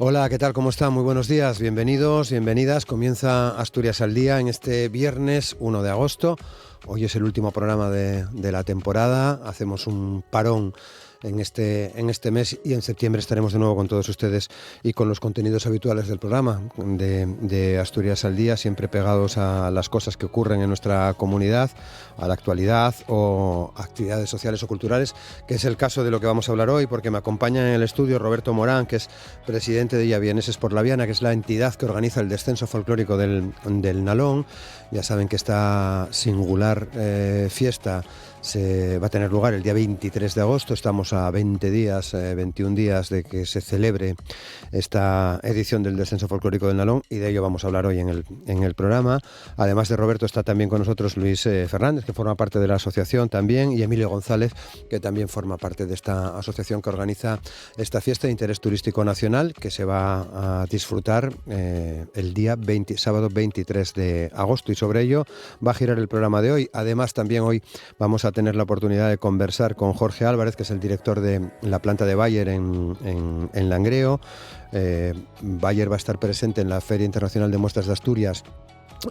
Hola, ¿qué tal? ¿Cómo están? Muy buenos días, bienvenidos, bienvenidas. Comienza Asturias al Día en este viernes 1 de agosto. Hoy es el último programa de la temporada. Hacemos un parón en este mes y en septiembre estaremos de nuevo con todos ustedes y con los contenidos habituales del programa de Asturias al Día, siempre pegados a las cosas que ocurren en nuestra comunidad, a la actualidad o actividades sociales o culturales, que es el caso de lo que vamos a hablar hoy, porque me acompaña en el estudio Roberto Morán, que es presidente de Llavianeses por la Viana, que es la entidad que organiza el descenso folclórico del Nalón. Ya saben que esta singular fiesta se va a tener lugar el día 23 de agosto. Estamos a 21 días de que se celebre esta edición del Descenso Folclórico del Nalón, y de ello vamos a hablar hoy en el programa. Además de Roberto, está también con nosotros Luis Fernández, que forma parte de la asociación también, y Emilio González, que también forma parte de esta asociación que organiza esta fiesta de interés turístico nacional, que se va a disfrutar el día sábado 23 de agosto, y sobre ello va a girar el programa de hoy. Además, también hoy vamos a tener la oportunidad de conversar con Jorge Álvarez, que es el director de la planta de Bayer en Langreo. Bayer va a estar presente en la Feria Internacional de Muestras de Asturias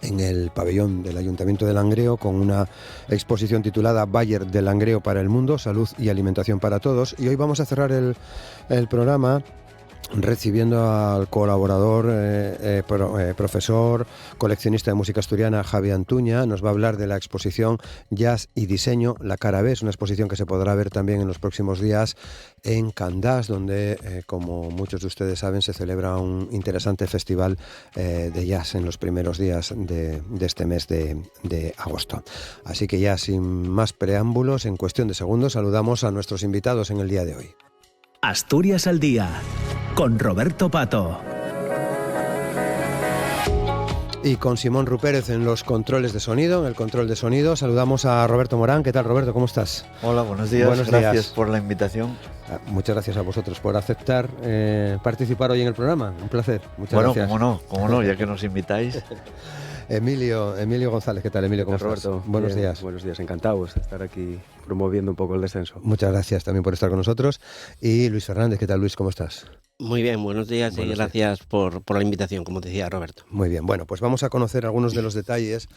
en el pabellón del Ayuntamiento de Langreo, con una exposición titulada Bayer de Langreo para el mundo, salud y alimentación para todos. Y hoy vamos a cerrar el programa recibiendo al colaborador, profesor, coleccionista de música asturiana, Javi Antuña. Nos va a hablar de la exposición Jazz y Diseño, La Cara B. Es una exposición que se podrá ver también en los próximos días en Candás, donde, como muchos de ustedes saben, se celebra un interesante festival de jazz en los primeros días de este mes de agosto. Así que ya sin más preámbulos, en cuestión de segundos, saludamos a nuestros invitados en el día de hoy. Asturias al Día, con Roberto Pato. Y con Simón Rupérez en los controles de sonido, en el control de sonido. Saludamos a Roberto Morán. ¿Qué tal, Roberto? ¿Cómo estás? Hola, buenos días. Gracias por la invitación. Muchas gracias a vosotros por aceptar participar hoy en el programa. Un placer. Muchas gracias. Cómo no, ya que nos invitáis. Emilio González, ¿qué tal, Emilio? ¿Cómo estás? Roberto, buenos días. Buenos días, encantados de estar aquí promoviendo un poco el descenso. Muchas gracias también por estar con nosotros. Y Luis Fernández, ¿qué tal, Luis? ¿Cómo estás? Muy bien, buenos días y gracias por la invitación, como decía Roberto. Muy bien, bueno, pues vamos a conocer algunos de los detalles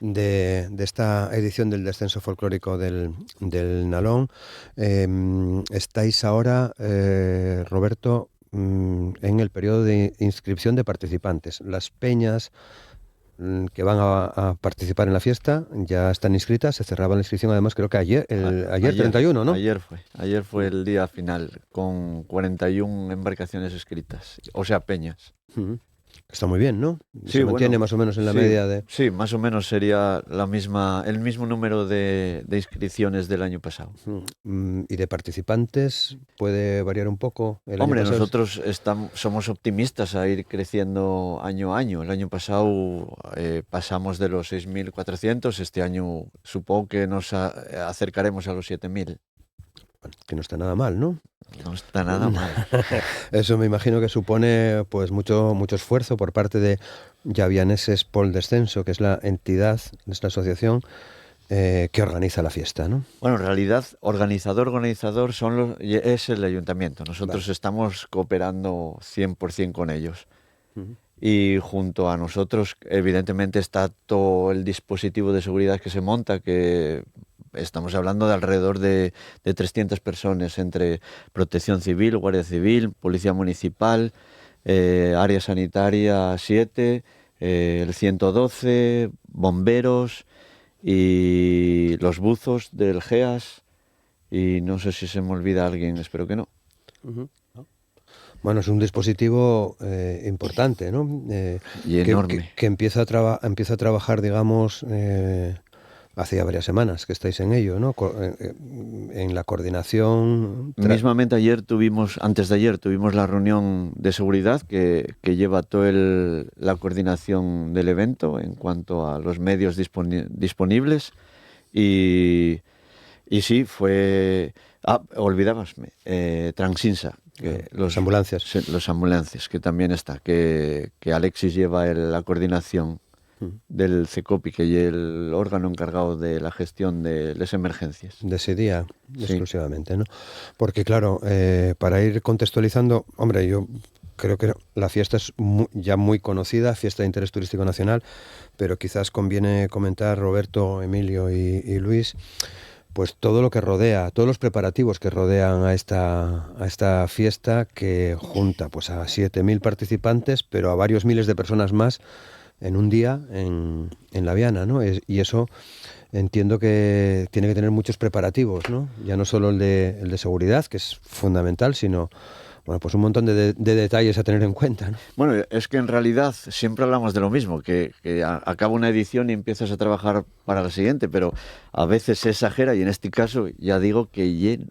de esta edición del Descenso Folclórico del Nalón. Estáis ahora, Roberto, en el periodo de inscripción de participantes. Las peñas que van a participar en la fiesta ya están inscritas. Se cerraba la inscripción, además, creo que ayer 31, ¿no? Ayer fue el día final, con 41 embarcaciones inscritas, o sea, peñas. Está muy bien, ¿no? Sí, se mantiene más o menos en la media de... Sí, más o menos sería el mismo número de inscripciones del año pasado. ¿Y de participantes puede variar un poco? Hombre, nosotros somos optimistas a ir creciendo año a año. El año pasado pasamos de los 6.400, este año supongo que nos acercaremos a los 7.000. Que no está nada mal, ¿no? No está nada mal. Eso me imagino que supone pues mucho esfuerzo por parte de Llavianeses Pol Descenso, que es la entidad, es la asociación que organiza la fiesta, ¿no? Bueno, en realidad, organizador es el ayuntamiento. Nosotros estamos cooperando 100% con ellos. Y junto a nosotros, evidentemente, está todo el dispositivo de seguridad que se monta, que estamos hablando de alrededor de 300 personas, entre Protección Civil, Guardia Civil, Policía Municipal, Área Sanitaria 7, el 112, bomberos y los buzos del GEAS, y no sé si se me olvida alguien, espero que no. Bueno, es un dispositivo importante, ¿no? Y enorme. Que empieza a trabajar, digamos, hace ya varias semanas que estáis en ello, ¿no? En la coordinación... Mismamente antes de ayer tuvimos la reunión de seguridad que lleva toda la coordinación del evento en cuanto a los medios disponibles, y sí, fue... olvidábasme, Transinsa. Las ambulancias. Los ambulancias, que también está, que Alexis lleva la coordinación del CECOPI, que es el órgano encargado de la gestión de las emergencias. De ese día, exclusivamente, ¿no? Porque claro, para ir contextualizando, hombre, yo creo que la fiesta es ya muy conocida, fiesta de interés turístico nacional, pero quizás conviene comentar, Roberto, Emilio y Luis, pues todo lo que rodea, todos los preparativos que rodean a esta fiesta, que junta pues a 7.000 participantes, pero a varios miles de personas más en un día en La Viana, ¿no? Y eso entiendo que tiene que tener muchos preparativos, ¿no? Ya no solo el de seguridad, que es fundamental, sino bueno, pues un montón de detalles a tener en cuenta, ¿no? Bueno, es que en realidad siempre hablamos de lo mismo, que acaba una edición y empiezas a trabajar para la siguiente, pero a veces se exagera y en este caso ya digo que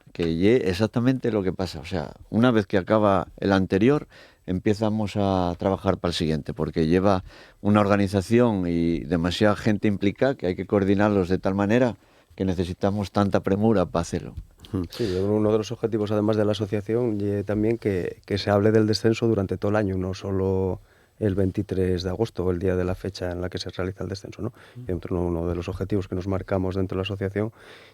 exactamente lo que pasa. O sea, una vez que acaba el anterior, empezamos a trabajar para el siguiente, porque lleva una organización y demasiada gente implicada que hay que coordinarlos de tal manera que necesitamos tanta premura para hacerlo. Sí, uno de los objetivos además de la asociación y también que se hable del descenso durante todo el año, no solo el 23 de agosto, el día de la fecha en la que se realiza el descenso, ¿no? Y uno de los objetivos que nos marcamos dentro de la asociación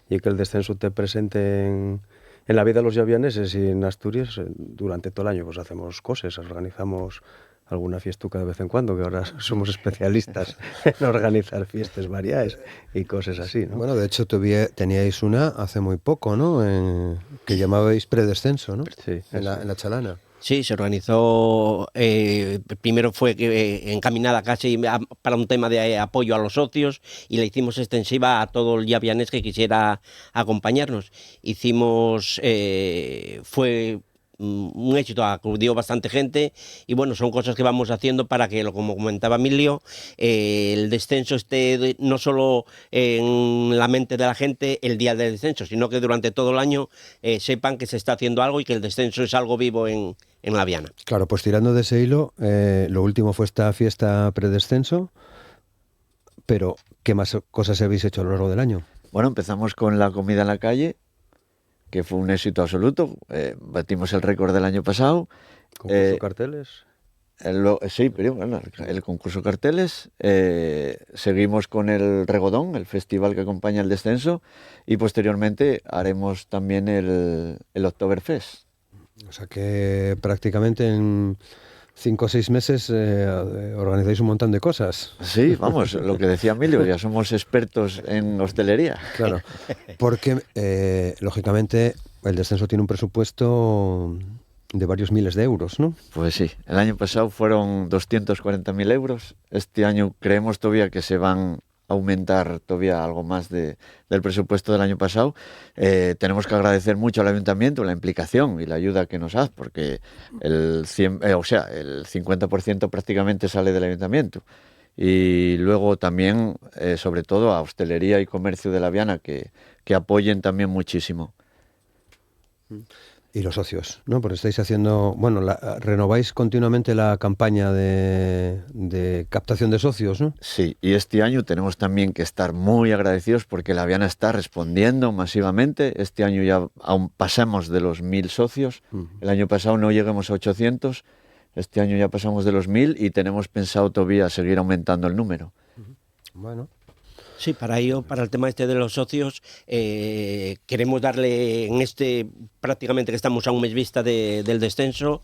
y que el descenso esté presente en la vida de los llavianeses y en Asturias durante todo el año. Pues hacemos cosas, organizamos alguna fiestuca de vez en cuando, que ahora somos especialistas en organizar fiestas variadas y cosas así, ¿no? Bueno, de hecho teníais una hace muy poco, ¿no? Que llamabais predescenso, ¿no? Sí, en la Chalana. Sí, se organizó, primero fue encaminada casi para un tema de apoyo a los socios y la hicimos extensiva a todo el llavianés que quisiera acompañarnos. Fue un éxito, acudió bastante gente y bueno, son cosas que vamos haciendo para que, como comentaba Emilio, el descenso esté no solo en la mente de la gente el día del descenso, sino que durante todo el año sepan que se está haciendo algo y que el descenso es algo vivo en La Viana. Claro, pues tirando de ese hilo, lo último fue esta fiesta predescenso, pero ¿qué más cosas habéis hecho a lo largo del año? Bueno, empezamos con la comida en la calle, que fue un éxito absoluto. Batimos el récord del año pasado. ¿Concurso carteles? Sí, pero bueno, el concurso carteles. Seguimos con el Regodón, el festival que acompaña el descenso, y posteriormente haremos también el Oktoberfest. O sea que prácticamente en 5 o 6 meses organizáis un montón de cosas. Sí, vamos, lo que decía Emilio, ya somos expertos en hostelería. Claro, porque lógicamente el descenso tiene un presupuesto de varios miles de euros, ¿no? Pues sí, el año pasado fueron 240.000 euros. Este año creemos todavía que se van a aumentar todavía algo más del presupuesto del año pasado. Tenemos que agradecer mucho al ayuntamiento la implicación y la ayuda que nos hace, porque el 50% prácticamente sale del ayuntamiento. Y luego también, sobre todo, a hostelería y comercio de La Viana, que apoyen también muchísimo. Y los socios, ¿no? Porque estáis haciendo, bueno, renováis continuamente la campaña de captación de socios, ¿no? Sí, y este año tenemos también que estar muy agradecidos porque La Viana está respondiendo masivamente. Este año ya aún pasamos de los 1.000 socios. El año pasado no llegamos a 800. Este año ya pasamos de los 1.000 y tenemos pensado todavía seguir aumentando el número. Bueno. Sí, para ello, para el tema este de los socios, queremos darle en prácticamente que estamos a un mes vista del descenso,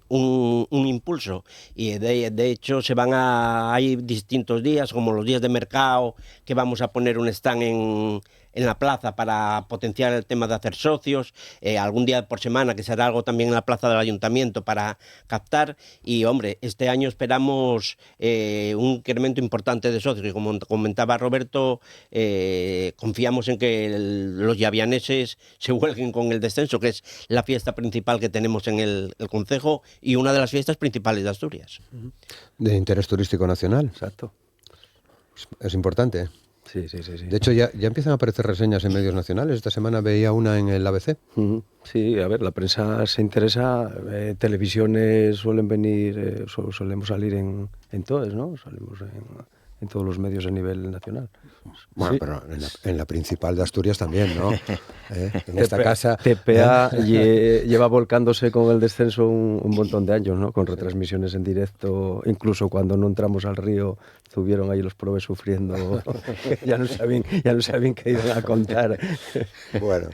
un impulso. Y de hecho hay distintos días, como los días de mercado, que vamos a poner un stand en la plaza para potenciar el tema de hacer socios, algún día por semana que será algo también en la plaza del ayuntamiento para captar. Y hombre, este año esperamos un incremento importante de socios, y como comentaba Roberto, confiamos en que los llavianeses se vuelquen con el descenso, que es la fiesta principal que tenemos en el concejo y una de las fiestas principales de Asturias. De interés turístico nacional. Exacto. Es importante. Sí. De hecho, ya empiezan a aparecer reseñas en medios nacionales. Esta semana veía una en el ABC. Sí, a ver, la prensa se interesa. Televisiones suelen venir, solemos salir en todas, ¿no? Salimos en todos los medios a nivel nacional. Bueno, sí. Pero en la principal de Asturias también, ¿no? En esta casa... TPA lleva volcándose con el descenso un montón de años, ¿no? Con retransmisiones en directo, incluso cuando no entramos al río, estuvieron ahí los probes sufriendo, ya no sabían qué iban a contar. Bueno,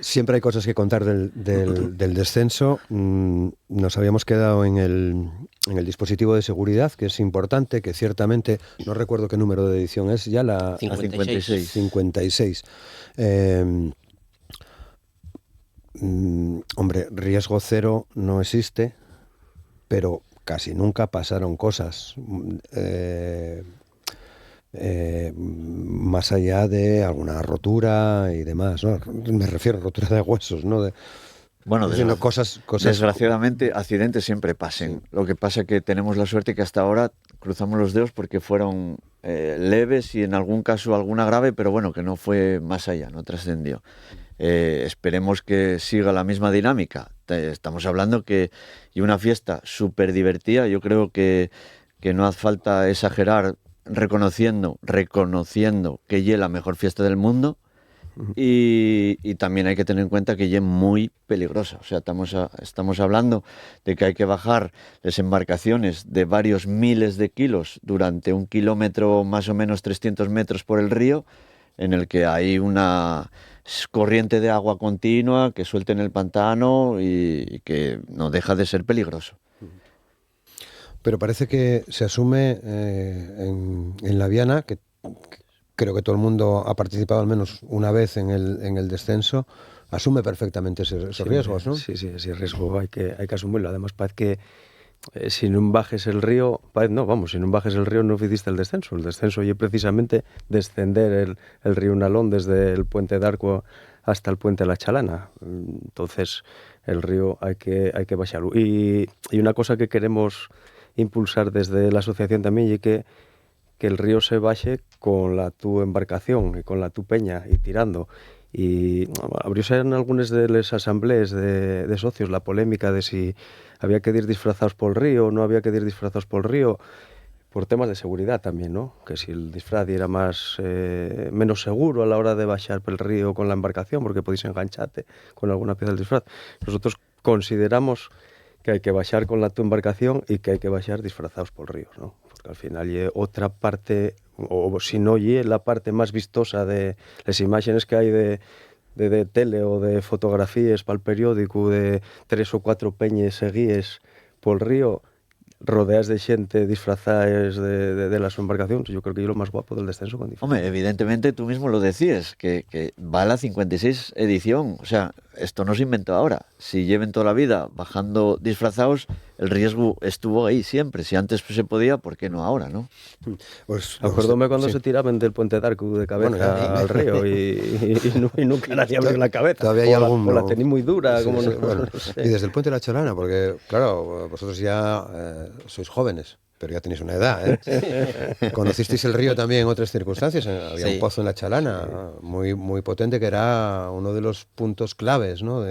Siempre hay cosas que contar del descenso. Nos habíamos quedado en el dispositivo de seguridad, que es importante, que ciertamente, no recuerdo qué número de edición es, ya la 56. 56. Hombre, riesgo cero no existe, pero casi nunca pasaron cosas más allá de alguna rotura y demás, ¿no? Me refiero a rotura de huesos, ¿no? Bueno, cosas desgraciadamente accidentes siempre pasen. Sí. Lo que pasa es que tenemos la suerte que hasta ahora cruzamos los dedos porque fueron leves y en algún caso alguna grave, pero bueno, que no fue más allá, no trascendió. Esperemos que siga la misma dinámica. Estamos hablando y una fiesta súper divertida. Yo creo que no hace falta exagerar reconociendo que es la mejor fiesta del mundo. Y también hay que tener en cuenta que es muy peligrosa. O sea, estamos hablando de que hay que bajar las embarcaciones de varios miles de kilos durante 1 kilómetro, más o menos 300 metros por el río, en el que hay una corriente de agua continua que suelta en el pantano y que no deja de ser peligroso. Pero parece que se asume en la Viana, que creo que todo el mundo ha participado al menos una vez en el descenso, asume perfectamente esos riesgos, ¿no? Sí, ese riesgo hay que asumirlo. Además, parece que si non bajes el río, si non bajes el río no hiciste el descenso. El descenso es precisamente descender el río Nalón desde el puente de Arco hasta el puente de la Chalana. Entonces, el río hay que baixarlo. Y una cosa que queremos impulsar desde la asociación también es que el río se baxe con la tu embarcación y con la tu peña y tirando. Y abrióse en algunas de las asambleas de socios la polémica de si había que ir disfrazados por el río o no había que ir disfrazados por el río, por temas de seguridad también, ¿no? Que si el disfraz era menos seguro a la hora de baixar por el río con la embarcación, porque podéis engancharte con alguna pieza del disfraz. Nosotros consideramos que hay que baixar con la tu embarcación y que hay que baixar disfrazados por el río, ¿no? Porque al final hay otra parte, o si no hay la parte más vistosa de las imágenes que hay de tele o de fotografías para el periódico de 3 o 4 peñes seguíes por el río rodeas de xente disfrazadas de las embarcaciones. Yo creo que es lo más guapo del descenso con disfraz. Hombre, evidentemente tú mismo lo decías, que va a la 56 edición. O sea, esto no se inventó ahora. Si lleven toda la vida bajando disfrazados, el riesgo estuvo ahí siempre. Si antes se podía, ¿por qué no ahora, no? Pues, Acuérdome cuando sí. se tiraban del puente de Arco de cabeza al río y nunca nadie abrió la cabeza. Todavía hay algún... O la tenía muy dura. Sí, como sí, no, bueno. no sé. Y desde el puente de la Chalana, porque claro, vosotros ya sois jóvenes, pero ya tenéis una edad, ¿eh? Conocisteis el río también en otras circunstancias. Había un pozo en la Chalana muy, muy potente, que era uno de los puntos claves, ¿no?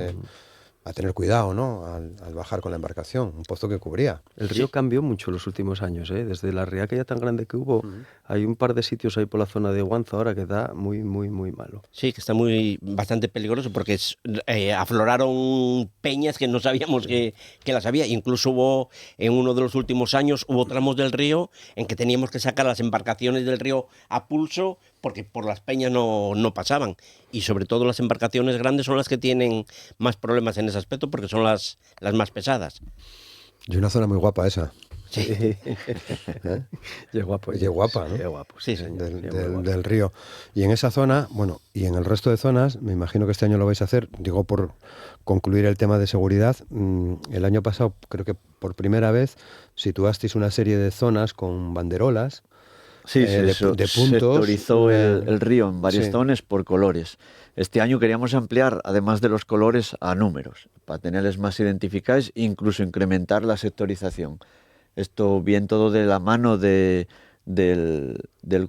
A tener cuidado, ¿no? Al bajar con la embarcación, un pozo que cubría. El río cambió mucho los últimos años, ¿eh? Desde la riaca ya tan grande que hubo, hay un par de sitios ahí por la zona de Guanzo ahora que da muy, muy, muy malo. Sí, que está bastante peligroso porque afloraron peñas que no sabíamos que las había. Incluso en uno de los últimos años, hubo tramos del río en que teníamos que sacar las embarcaciones del río a pulso porque por las peñas no pasaban. Y sobre todo las embarcaciones grandes son las que tienen más problemas en ese aspecto porque son las más pesadas. Y una zona muy guapa esa. Sí. ¿Eh? Y es guapo. Y es guapa, ¿no? Sí, es guapo. Sí, sí. Del río. Y en esa zona, bueno, y en el resto de zonas, me imagino que este año lo vais a hacer, digo, por concluir el tema de seguridad. El año pasado, creo que por primera vez, situasteis una serie de zonas con banderolas. Sí, de puntos. Sectorizó el río en varias sí. zonas por colores. Este año queríamos ampliar, además de los colores, a números, para tenerles más identificados e incluso incrementar la sectorización. Esto bien todo de la mano del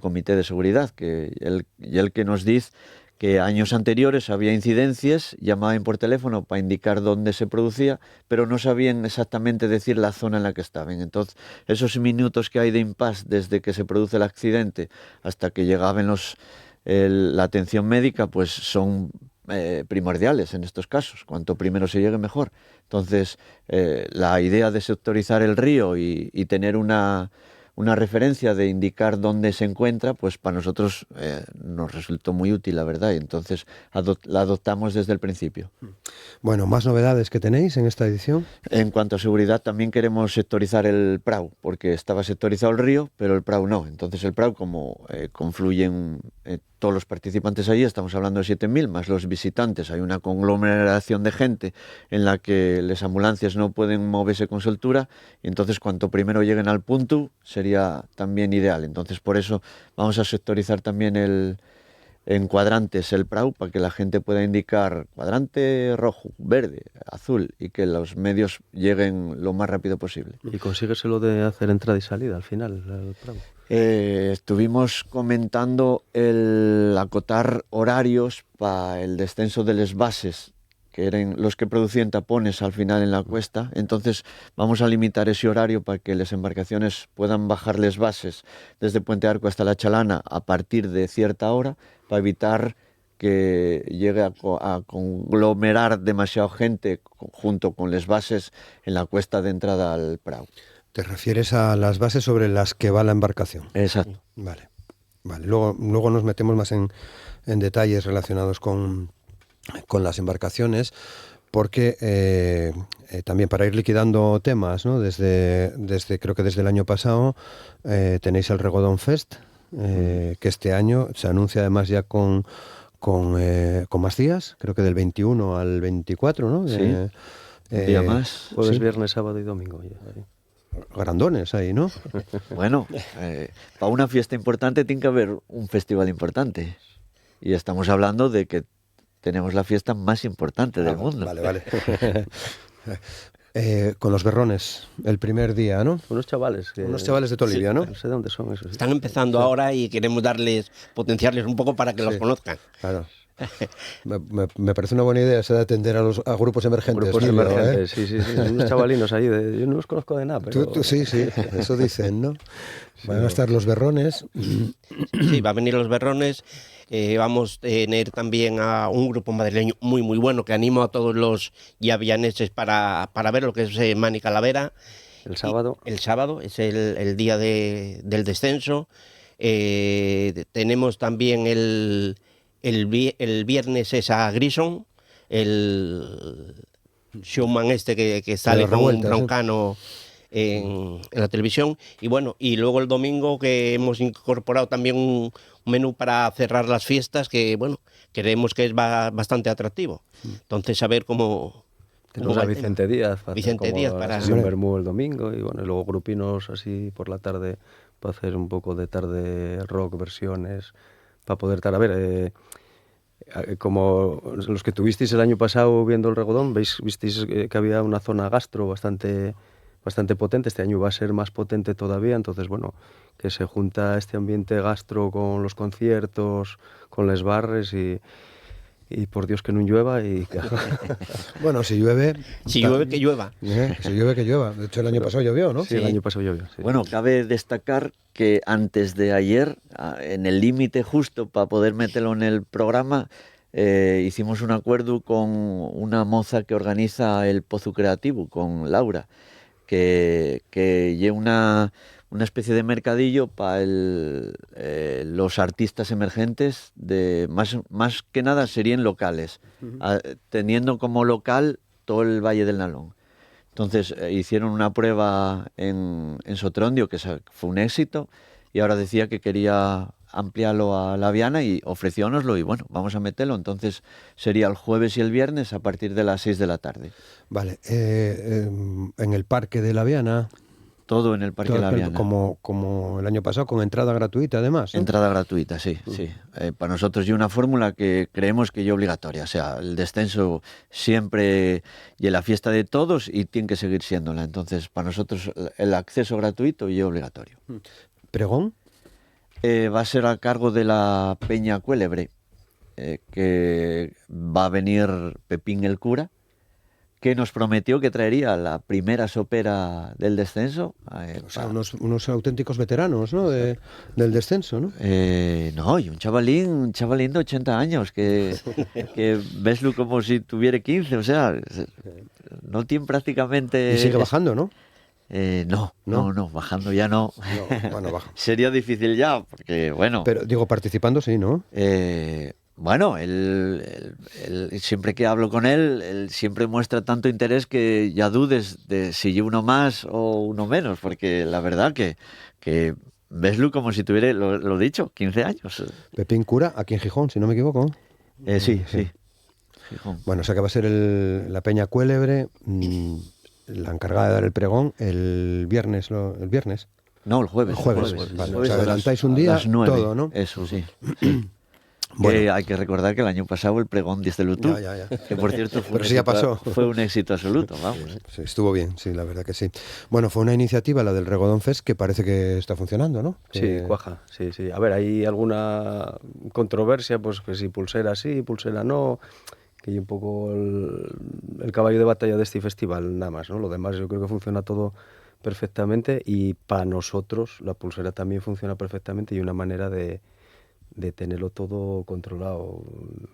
Comité de Seguridad, que el que nos dice que años anteriores había incidencias, llamaban por teléfono para indicar dónde se producía, pero no sabían exactamente decir la zona en la que estaban. Entonces, esos minutos que hay de impasse desde que se produce el accidente hasta que llegaban la atención médica, pues son primordiales en estos casos. Cuanto primero se llegue, mejor. Entonces, la idea de sectorizar el río y tener una una referencia de indicar dónde se encuentra, pues para nosotros nos resultó muy útil, la verdad, y entonces la adoptamos desde el principio. Bueno, ¿más novedades que tenéis en esta edición? En cuanto a seguridad, también queremos sectorizar el Prau, porque estaba sectorizado el río, pero el Prau no. Entonces el Prau, como confluyen todos los participantes allí, estamos hablando de 7.000, más los visitantes, hay una conglomeración de gente en la que las ambulancias no pueden moverse con soltura, y entonces cuanto primero lleguen al punto sería también ideal. Entonces por eso vamos a sectorizar también en cuadrantes el Prau, para que la gente pueda indicar cuadrante rojo, verde, azul, y que los medios lleguen lo más rápido posible. ¿Y consíguese lo de hacer entrada y salida al final, el Prau? Estuvimos comentando el acotar horarios para el descenso de las bases, que eran los que producían tapones al final en la cuesta. Entonces vamos a limitar ese horario para que las embarcaciones puedan bajar las bases desde Puente Arco hasta La Chalana a partir de cierta hora, para evitar que llegue a conglomerar demasiada gente junto con las bases en la cuesta de entrada al Prau. ¿Te refieres a las bases sobre las que va la embarcación? Exacto. Vale. Luego nos metemos más en detalles relacionados con las embarcaciones, porque también para ir liquidando temas, ¿no? Creo que desde el año pasado tenéis el Regodón Fest, que este año se anuncia además ya con más días, creo que del 21 al 24, ¿no? Sí, un día más. Jueves, Sí. viernes, sábado y domingo. Grandones ahí, ¿no? Bueno, para una fiesta importante tiene que haber un festival importante. Y estamos hablando de que tenemos la fiesta más importante del mundo. Vale. Con los berrones, el primer día, ¿no? Unos chavales. Unos chavales de Tolivia, ¿no? No sé dónde son esos. Están empezando ahora y queremos potenciarles un poco para que los conozcan. Claro. Me parece una buena idea esa de atender a grupos emergentes. Grupos Nilo, emergentes, sí. Unos chavalinos ahí, yo no los conozco de nada. Pero... Tú, sí, eso dicen, ¿no? Van a estar los berrones. Sí, va a venir los berrones. Vamos a tener también a un grupo madrileño muy bueno que animo a todos los llavianeses para ver lo que es Mani Calavera. El sábado. El sábado es el día del descenso. Tenemos también el viernes es a Grison, el showman que sale con un broncano en la televisión. Y bueno, y luego el domingo, que hemos incorporado también un menú para cerrar las fiestas, que bueno, creemos que es bastante atractivo. Entonces, a ver cómo... Tenemos a Vicente Díaz para un vermú el domingo, y bueno, y luego grupinos así por la tarde para hacer un poco de tarde rock, versiones, para poder estar a ver... como los que tuvisteis el año pasado viendo el Regodón, visteis que había una zona gastro bastante potente. Este año va a ser más potente todavía, entonces bueno, que se junta este ambiente gastro con los conciertos, con les barres y por Dios que no llueva y Bueno, si llueve... Si llueve, que llueva. Si llueve, que llueva. De hecho, el año pasado llovió, ¿no? Sí, el año pasado llovió. Sí. Bueno, cabe destacar que antes de ayer, en el límite justo para poder meterlo en el programa, hicimos un acuerdo con una moza que organiza el Pozo Creativo, con Laura, que lleva una especie de mercadillo para los artistas emergentes, más que nada serían locales, teniendo como local todo el Valle del Nalón. Entonces hicieron una prueba en Sotrondio, que fue un éxito, y ahora decía que quería ampliarlo a La Viana y ofreciónoslo, y bueno, vamos a meterlo. Entonces sería el jueves y el viernes a partir de las 6 de la tarde. Vale, en el Parque de La Viana... Todo en el Parque de La Viana. Como el año pasado, con entrada gratuita además, ¿no? Entrada gratuita, sí. Para nosotros y una fórmula que creemos que es obligatoria. O sea, el descenso siempre y la fiesta de todos, y tiene que seguir siéndola. Entonces, para nosotros el acceso gratuito y obligatorio. ¿Pregón? Va a ser a cargo de la Peña Cuélebre, que va a venir Pepín el cura, que nos prometió que traería la primera sopera del descenso. O sea, unos auténticos veteranos, ¿no? Del descenso, ¿no? No, y un chavalín de 80 años, que veslo como si tuviera 15, o sea, no tiene prácticamente... Y sigue bajando, ¿no? No, bajando ya no. Bueno, baja. Sería difícil ya, porque bueno. Pero digo, participando sí, ¿no? Bueno, él, siempre que hablo con él siempre muestra tanto interés que ya dudes de si uno más o uno menos, porque la verdad que veslo como si tuviera, lo dicho, 15 años. Pepín Cura, aquí en Gijón, si no me equivoco. Sí. Gijón. Bueno, o sea que va a ser la Peña Cuélebre, la encargada de dar el pregón el viernes. No, el jueves. Jueves. Vale. O sea, adelantáis un a día, las 9, todo, ¿no? Eso, sí. Bueno. Que hay que recordar que el año pasado el pregón desde Lutú, Ya. que por cierto Pero sí ya pasó. Fue un éxito absoluto, vamos. Sí, estuvo bien, sí, la verdad que sí. Bueno, fue una iniciativa, la del Regodón Fest, que parece que está funcionando, ¿no? Sí, cuaja, sí. A ver, hay alguna controversia, pues que si pulsera sí, pulsera no, que hay un poco el caballo de batalla de este festival, nada más, ¿no? Lo demás yo creo que funciona todo perfectamente y para nosotros la pulsera también funciona perfectamente y una manera de tenerlo todo controlado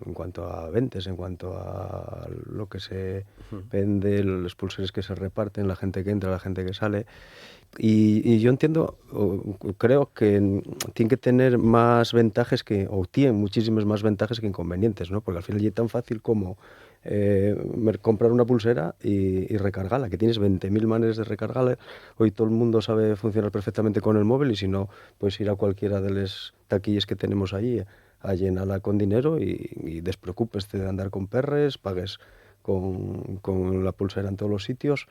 en cuanto a ventas, en cuanto a lo que se vende, los pulseres que se reparten, la gente que entra, la gente que sale. Y yo entiendo, creo que tiene que tener más ventajas o tiene muchísimas más ventajas que inconvenientes, ¿no? Porque al final es tan fácil como comprar una pulsera y recargarla, que tienes 20.000 maneras de recargarla. Hoy todo el mundo sabe funcionar perfectamente con el móvil y si no, puedes ir a cualquiera de las taquillas que tenemos allí a llenarla con dinero y despreocupes de andar con perres, pagues con la pulsera en todos los sitios.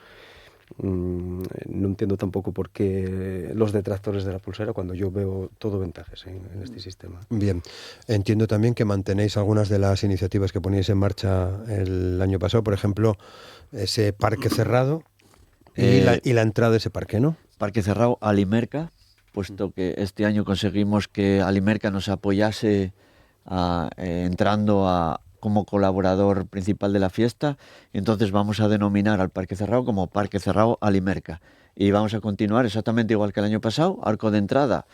No entiendo tampoco por qué los detractores de la pulsera cuando yo veo todo ventajas en este sistema. Bien, entiendo también que mantenéis algunas de las iniciativas que poníais en marcha el año pasado, por ejemplo, ese parque cerrado y la entrada de ese parque, ¿no? Parque cerrado Alimerca, puesto que este año conseguimos que Alimerca nos apoyase entrando como colaborador principal de la fiesta, y entonces vamos a denominar al Parque Cerrado como Parque Cerrado Alimerca. Y vamos a continuar exactamente igual que el año pasado, arco de entrada,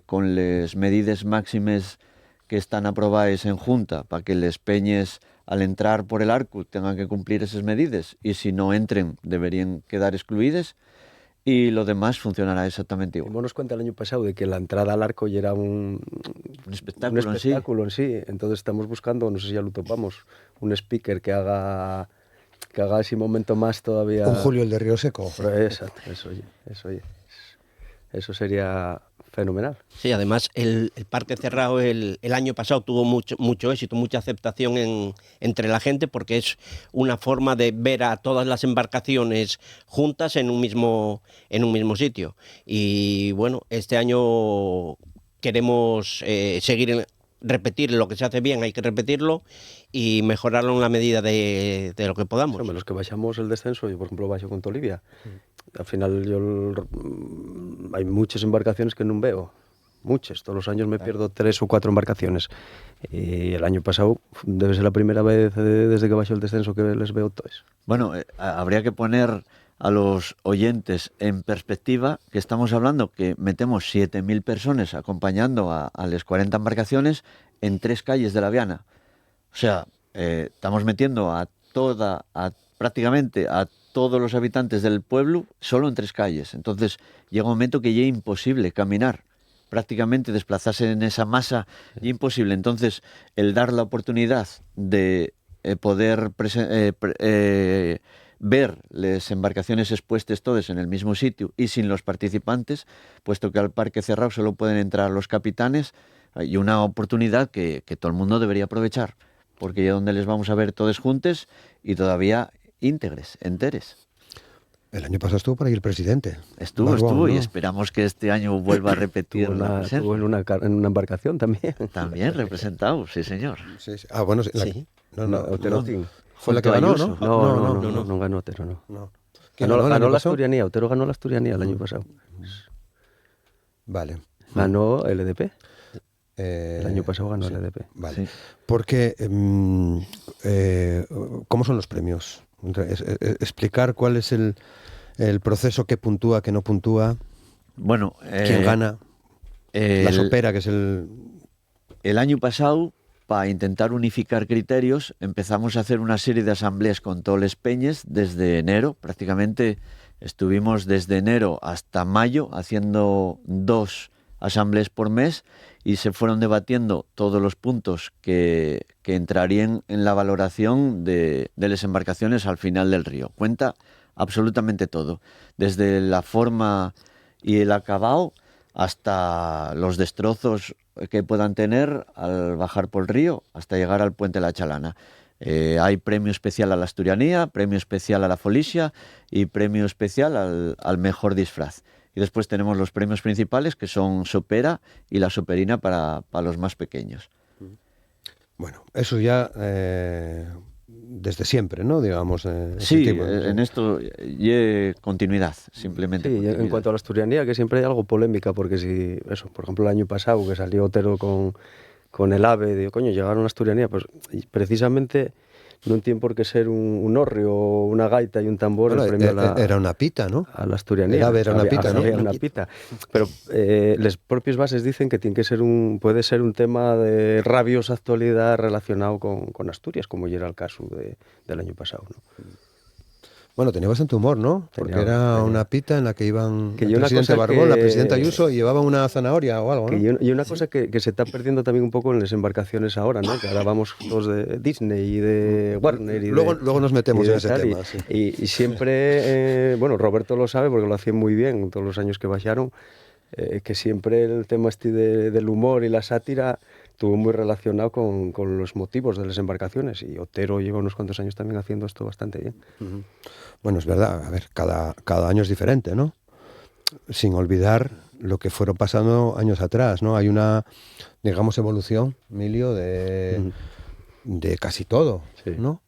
con las medidas máximas que están aprobadas en Junta, para que les peñes al entrar por el arco tengan que cumplir esas medidas, y si no entren deberían quedar excluidas. Y lo demás funcionará exactamente igual. Nos cuenta el año pasado de que la entrada al arco ya era un espectáculo en sí. Entonces estamos buscando, no sé si ya lo topamos, un speaker que haga ese momento más todavía. Un Julio el de Río Seco. Exacto, eso sería fenomenal. Sí, además el parque cerrado el año pasado tuvo mucho éxito, mucha aceptación entre la gente, porque es una forma de ver a todas las embarcaciones juntas en un mismo sitio. Y bueno, este año queremos repetir lo que se hace bien, hay que repetirlo y mejorarlo en la medida de lo que podamos. Hombre, los que bajamos el descenso, yo por ejemplo bajo con Olivia, al final hay muchas embarcaciones que no veo, muchas, todos los años me pierdo 3 o 4 embarcaciones y el año pasado debe ser la primera vez desde que bajó el descenso que les veo todos. Bueno, habría que poner a los oyentes en perspectiva que estamos hablando que metemos 7.000 personas acompañando a las 40 embarcaciones en 3 calles de La Viana. O sea, estamos metiendo prácticamente a todos los habitantes del pueblo solo en 3 calles. Entonces llega un momento que ya es imposible caminar, prácticamente desplazarse en esa masa, ya es imposible. Entonces el dar la oportunidad de poder ver las embarcaciones expuestas todas en el mismo sitio y sin los participantes, puesto que al parque cerrado solo pueden entrar los capitanes, y una oportunidad que todo el mundo debería aprovechar, porque ya donde les vamos a ver todos juntos y todavía íntegres, enteres. El año pasado estuvo por ahí el presidente. Estuvo, ¿no? Y esperamos que este año vuelva a repetir Estuvo en una embarcación también. También representado, sí señor. Sí. Ah, bueno, sí. Sí. Otero Fue la que ganó, ¿no? No ganó Otero, no. Ganó la Asturianía, Otero ganó la Asturianía el año pasado. Vale. Ganó el EDP. El año pasado ganó el EDP. Vale. Sí. Porque, ¿cómo son los premios? Explicar cuál es el proceso que puntúa, que no puntúa, Bueno, quién gana, la sopera, que es el año pasado, para intentar unificar criterios, empezamos a hacer una serie de asambleas con todos los peñes desde enero, prácticamente Estuvimos desde enero hasta mayo haciendo 2 asambleas por mes y se fueron debatiendo todos los puntos que entrarían en la valoración de las embarcaciones al final del río. Cuenta absolutamente todo, desde la forma y el acabado hasta los destrozos que puedan tener al bajar por el río hasta llegar al puente de la Chalana. Hay premio especial a la asturianía, premio especial a la folisia y premio especial al mejor disfraz. Y después tenemos los premios principales, que son sopera y la soperina para los más pequeños. Bueno, eso ya desde siempre, ¿no? Digamos. Sí, en esto hay continuidad, simplemente. Sí, continuidad. en cuanto a la asturianía, que siempre hay algo polémica, porque si, eso, por ejemplo, el año pasado que salió Otero con el ave, digo, coño, llegaron a la asturianía, pues precisamente no tiene por qué ser un hórreo, una gaita y un tambor. Bueno, el premio era una pita, ¿no? a la asturianía. El ave era una pita, ¿no? Había una pita. Pero las propias bases dicen que tiene que ser puede ser un tema de rabiosa actualidad relacionado con Asturias, como ya era el caso del año pasado, ¿no? Bueno, tenía bastante humor, ¿no? Porque era una pita en la que iban Que el y una presidente cosa Barbón, la que- presidenta Ayuso, y llevaban una zanahoria o algo, ¿no? Y una cosa que se está perdiendo también un poco en las embarcaciones ahora, ¿no? Que ahora vamos todos de Disney y de Warner. Luego nos metemos y de en ese tal, tema. Sí. Y siempre, bueno, Roberto lo sabe porque lo hacía muy bien todos los años que bajaron, que siempre el tema del humor y la sátira estuvo muy relacionado con los motivos de las embarcaciones. Y Otero lleva unos cuantos años también haciendo esto bastante bien. Bueno, es verdad, a ver, cada año es diferente, ¿no? Sin olvidar lo que fueron pasando años atrás, ¿no? Hay una, digamos, evolución, Emilio, de casi todo, Sí. ¿no?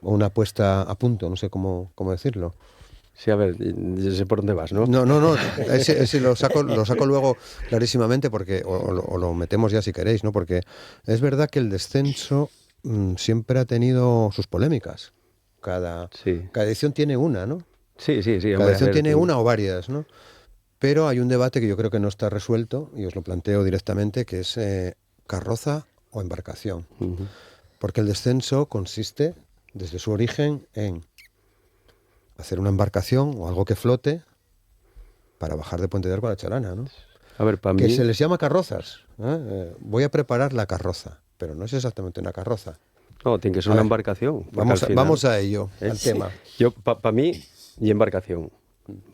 O una puesta a punto, no sé cómo decirlo. Sí, a ver, yo sé por dónde vas, ¿no? No, ese lo saco luego clarísimamente porque o lo metemos ya si queréis, ¿no? Porque es verdad que el descenso siempre ha tenido sus polémicas. Cada edición tiene una, ¿no? Sí. Cada hombre, edición a ver, tiene una o varias, ¿no? Pero hay un debate que yo creo que no está resuelto, y os lo planteo directamente, que es carroza o embarcación. Ujú. Porque el descenso consiste, desde su origen, en hacer una embarcación o algo que flote para bajar de Puente de Arco a la Chalana, ¿no? A ver, para Que mí... se les llama carrozas. Voy a preparar la carroza, pero no es exactamente una carroza. No, tiene que ser A una ver, embarcación. porque al final- Vamos a ello, al tema. Yo, para mí, y embarcación,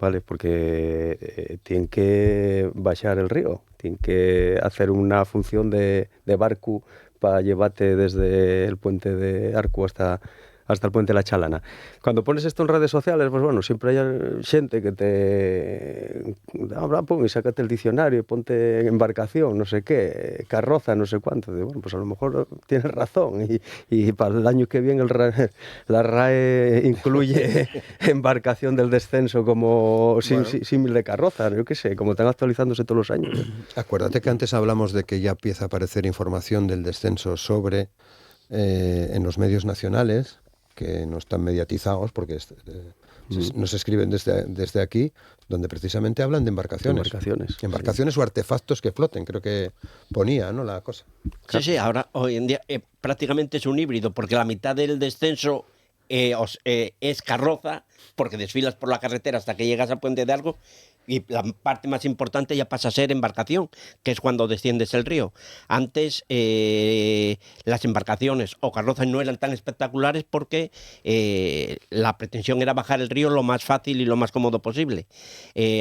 ¿vale? Porque tienen que bajar el río, tienen que hacer una función de barco para llevarte desde el puente de Arco hasta el puente de la Chalana. Cuando pones esto en redes sociales, pues bueno, siempre hay gente que te habla, pum, y sácate el diccionario y ponte embarcación, no sé qué, carroza, no sé cuánto. Digo, bueno, pues a lo mejor tienes razón y para el año que viene la RAE incluye embarcación del descenso como símil de carroza, yo qué sé, como están actualizándose todos los años. Acuérdate que antes hablamos de que ya empieza a aparecer información del descenso sobre en los medios nacionales, que no están mediatizados porque nos escriben desde aquí, donde precisamente hablan de embarcaciones. Embarcaciones o artefactos que floten, creo que ponía, ¿no?, la cosa. Sí, ahora hoy en día prácticamente es un híbrido, porque la mitad del descenso es carroza, porque desfilas por la carretera hasta que llegas al Puente de Arco, y la parte más importante ya pasa a ser embarcación, que es cuando desciendes el río. Antes las embarcaciones o carrozas no eran tan espectaculares porque la pretensión era bajar el río lo más fácil y lo más cómodo posible.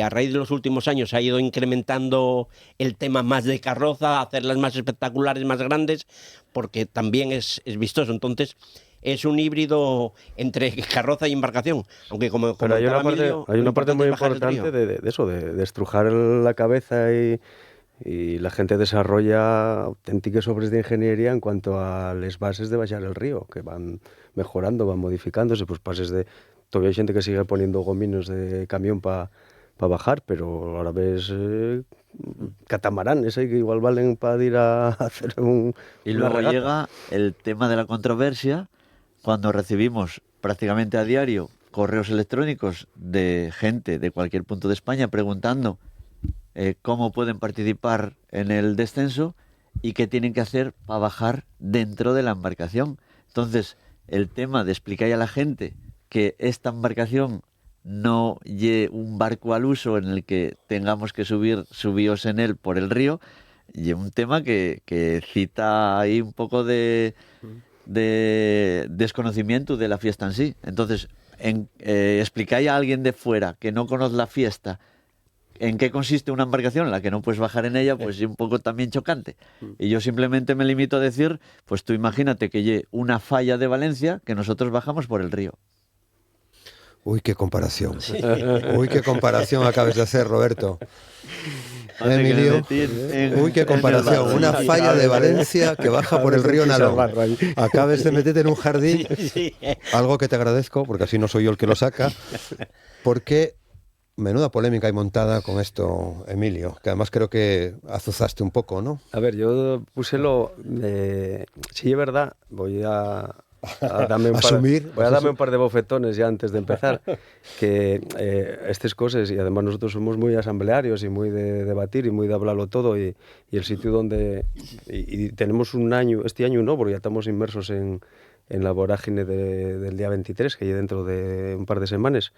A raíz de los últimos años se ha ido incrementando el tema más de carroza, hacerlas más espectaculares, más grandes, porque también es vistoso. Entonces es un híbrido entre carroza y embarcación, aunque como Pero hay una parte, Emilio, hay una parte muy es bajar el importante río. de eso, de estrujar la cabeza y la gente desarrolla auténticas obras de ingeniería en cuanto a las bases de bajar el río, que van mejorando, van modificándose, pues pases de... Todavía hay gente que sigue poniendo gominos de camión para bajar, pero ahora ves catamaranes que igual valen para ir a hacer Y una luego regata. llega el tema de la controversia, cuando recibimos prácticamente a diario correos electrónicos de gente de cualquier punto de España preguntando cómo pueden participar en el descenso y qué tienen que hacer para bajar dentro de la embarcación. Entonces, el tema de explicar a la gente que esta embarcación no lle un barco al uso en el que tengamos que subíos en él por el río, y un tema que cita ahí un poco de desconocimiento de la fiesta en sí. Entonces, explicáis a alguien de fuera que no conoce la fiesta en qué consiste una embarcación en la que no puedes bajar en ella, pues es un poco también chocante. Y yo simplemente me limito a decir, pues tú imagínate que hay una falla de Valencia que nosotros bajamos por el río. Uy, qué comparación. Uy, qué comparación acabas de hacer, Roberto. Emilio, uy, qué comparación. Una falla de Valencia que baja por el río Nalón. Acabes de meterte en un jardín, algo que te agradezco, porque así no soy yo el que lo saca, porque menuda polémica hay montada con esto, Emilio, que además creo que azuzaste un poco, ¿no? A ver, yo puse si es verdad, voy a darme un par de bofetones ya antes de empezar, que estas cosas, y además nosotros somos muy asamblearios y muy de debatir y muy de hablarlo todo, y el sitio donde... Y tenemos un año, este año no, porque ya estamos inmersos en la vorágine del día 23, que hay dentro de un par de semanas,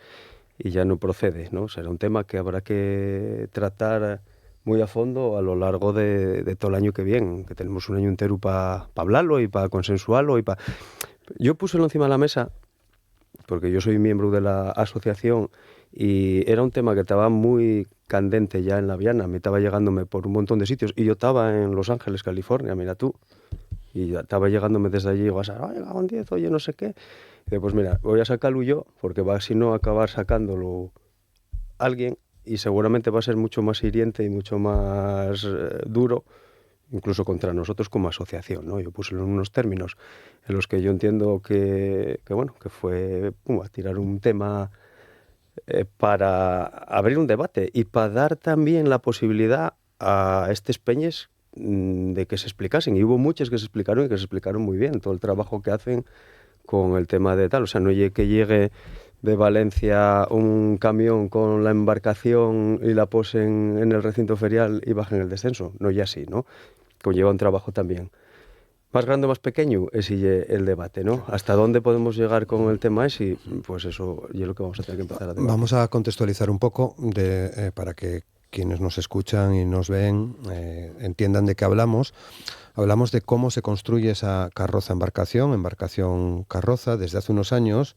y ya no procede, ¿no? Será un tema que habrá que tratar muy a fondo a lo largo de todo el año que viene, que tenemos un año entero para hablarlo y para consensuarlo. Yo puse encima de la mesa, porque yo soy miembro de la asociación, y era un tema que estaba muy candente ya en la Viana, me estaba llegándome por un montón de sitios, y yo estaba en Los Ángeles, California, mira tú, y estaba llegándome desde allí, y digo, oye, un 10, oye, no sé qué. Y digo, pues mira, voy a sacarlo yo, porque va si no acabar sacándolo alguien, y seguramente va a ser mucho más hiriente y mucho más duro, incluso contra nosotros como asociación, ¿no? Yo puse en unos términos en los que yo entiendo que fue a tirar un tema para abrir un debate y para dar también la posibilidad a estos peñes de que se explicasen. Y hubo muchos que se explicaron y que se explicaron muy bien todo el trabajo que hacen con el tema de tal. O sea, no que llegue de Valencia un camión con la embarcación y la posen en el recinto ferial y bajen el descenso. No ya así, ¿no? Conlleva un trabajo también. Más grande o más pequeño es el debate, ¿no? ¿Hasta dónde podemos llegar con el tema ese? Pues eso es lo que vamos a tener que empezar a debatir. Vamos a contextualizar un poco para que quienes nos escuchan y nos ven entiendan de qué hablamos. Hablamos de cómo se construye esa embarcación carroza desde hace unos años,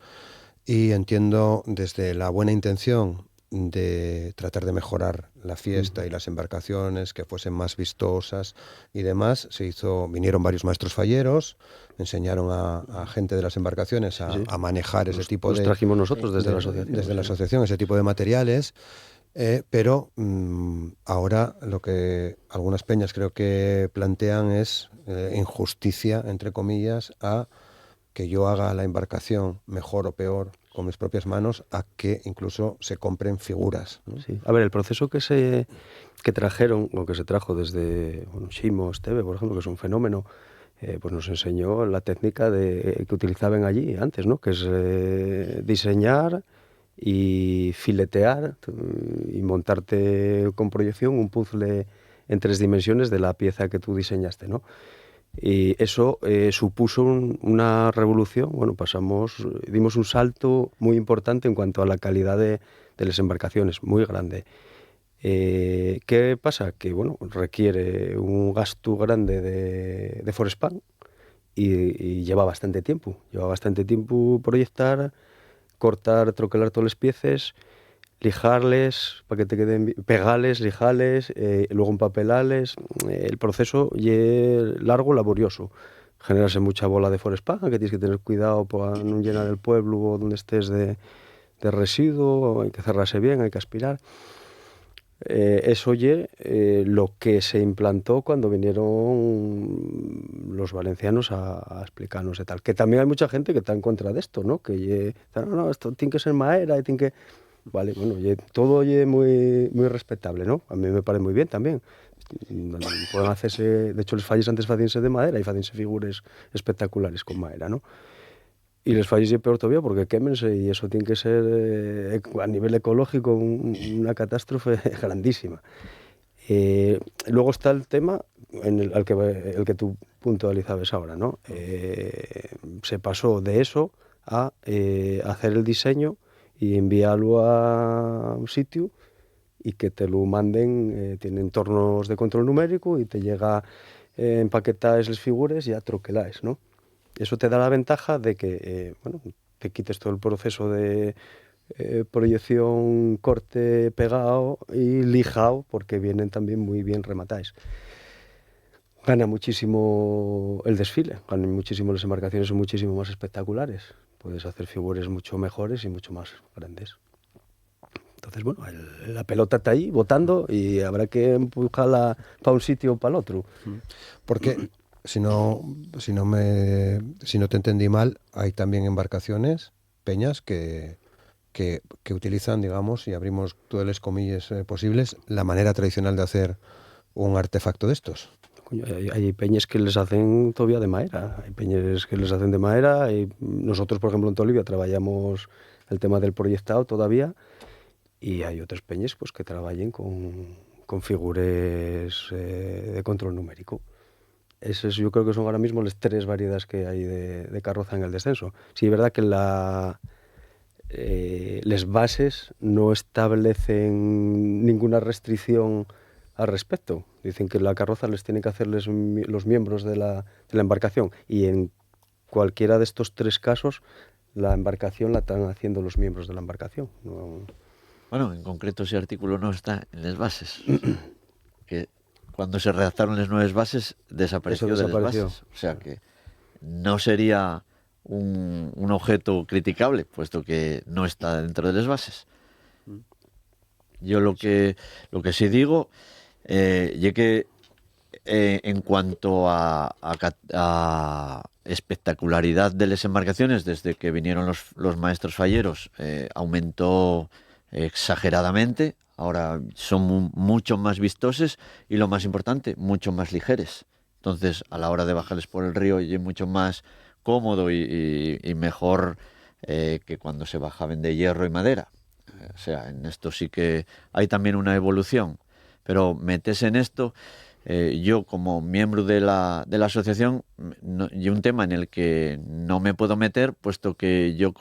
y entiendo desde la buena intención de tratar de mejorar la fiesta y las embarcaciones, que fuesen más vistosas y demás. Vinieron varios maestros falleros, enseñaron a gente de las embarcaciones a manejar ese tipo de... Los trajimos nosotros desde la asociación. Desde la asociación, ese tipo de materiales. Pero ahora lo que algunas peñas creo que plantean es injusticia, entre comillas, a que yo haga la embarcación mejor o peor con mis propias manos, a que incluso se compren figuras, ¿no? Sí. A ver, el proceso que trajeron, o que se trajo desde Ximo Esteve, por ejemplo, que es un fenómeno, pues nos enseñó la técnica que utilizaban allí antes, ¿no? Que es diseñar y filetear y montarte con proyección un puzzle en 3 dimensiones de la pieza que tú diseñaste, ¿no? Y eso supuso una revolución. Bueno, dimos un salto muy importante en cuanto a la calidad de las embarcaciones, muy grande. ¿Qué pasa? Que bueno, requiere un gasto grande de Forespan y lleva bastante tiempo. Lleva bastante tiempo proyectar, cortar, troquelar todas las piezas, lijarles para que te queden, pegarles, lijarles, luego empapelales. El proceso es largo, laborioso. Generarse mucha bola de Forespan, que tienes que tener cuidado para no llenar el pueblo o donde estés de residuo, hay que cerrarse bien, hay que aspirar. Eso es lo que se implantó cuando vinieron los valencianos a explicarnos y tal. Que también hay mucha gente que está en contra de esto, ¿no? Que no, esto tiene que ser madera y tiene que... Vale, bueno, todo es muy, muy respetable, ¿no? A mí me parece muy bien también. Pueden hacerse, de hecho, los falles antes hacíanse de madera y hacíanse figuras espectaculares con madera, ¿no? Y les falles es peor todavía porque quémense, y eso tiene que ser a nivel ecológico una catástrofe grandísima. Luego está el tema el que tú puntualizabas ahora, ¿no? Se pasó de eso a hacer el diseño y envíalo a un sitio y que te lo manden, tienen tornos de control numérico y te llega empaquetaes les figures y a troquelaes, ¿no? Eso te da la ventaja de que, te quites todo el proceso de proyección, corte, pegado y lijado, porque vienen también muy bien remataes. Gana muchísimo el desfile, ganan muchísimo las embarcaciones, son muchísimo más espectaculares. Puedes hacer figuras mucho mejores y mucho más grandes. Entonces, bueno, la pelota está ahí botando y habrá que empujarla para un sitio o para el otro. Porque si no te entendí mal, hay también embarcaciones, peñas, que utilizan, digamos, y abrimos todas las comillas posibles, la manera tradicional de hacer un artefacto de estos. Hay peñas que les hacen todavía de madera, hay peñas que les hacen de madera. Nosotros, por ejemplo, en Tolivia trabajamos el tema del proyectado todavía, y hay otras peñas pues, que trabajen con figures de control numérico. Esos yo creo que son ahora mismo las 3 variedades que hay de carroza en el descenso. Sí, es verdad que las bases no establecen ninguna restricción al respecto. Dicen que la carroza les tienen que hacer los miembros de la embarcación, y en cualquiera de estos 3 casos la embarcación la están haciendo los miembros de la embarcación. No... Bueno, en concreto ese artículo no está en las bases. Que cuando se redactaron las nuevas bases desapareció de las bases. O sea que no sería un objeto criticable, puesto que no está dentro de las bases. Yo lo que sí digo es que en cuanto a espectacularidad de las embarcaciones, desde que vinieron los maestros falleros, aumentó exageradamente. Ahora son mucho más vistoses y, lo más importante, mucho más ligeres. Entonces, a la hora de bajarles por el río, es mucho más cómodo y mejor que cuando se bajaban de hierro y madera. O sea, en esto sí que hay también una evolución. Pero metes en esto, yo como miembro de la asociación, y un tema en el que no me puedo meter, puesto que yo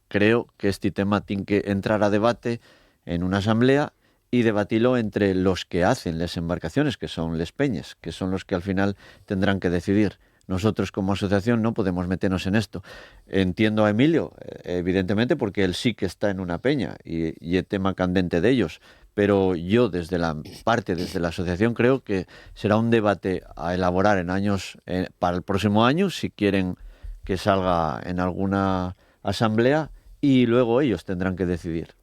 creo que este tema tiene que entrar a debate en una asamblea y debatirlo entre los que hacen las embarcaciones, que son les peñas, que son los que al final tendrán que decidir. Nosotros como asociación no podemos meternos en esto. Entiendo a Emilio, evidentemente, porque él sí que está en una peña y es tema candente de ellos. Pero yo desde la asociación creo que será un debate a elaborar en años, para el próximo año, si quieren que salga en alguna asamblea, y luego ellos tendrán que decidir.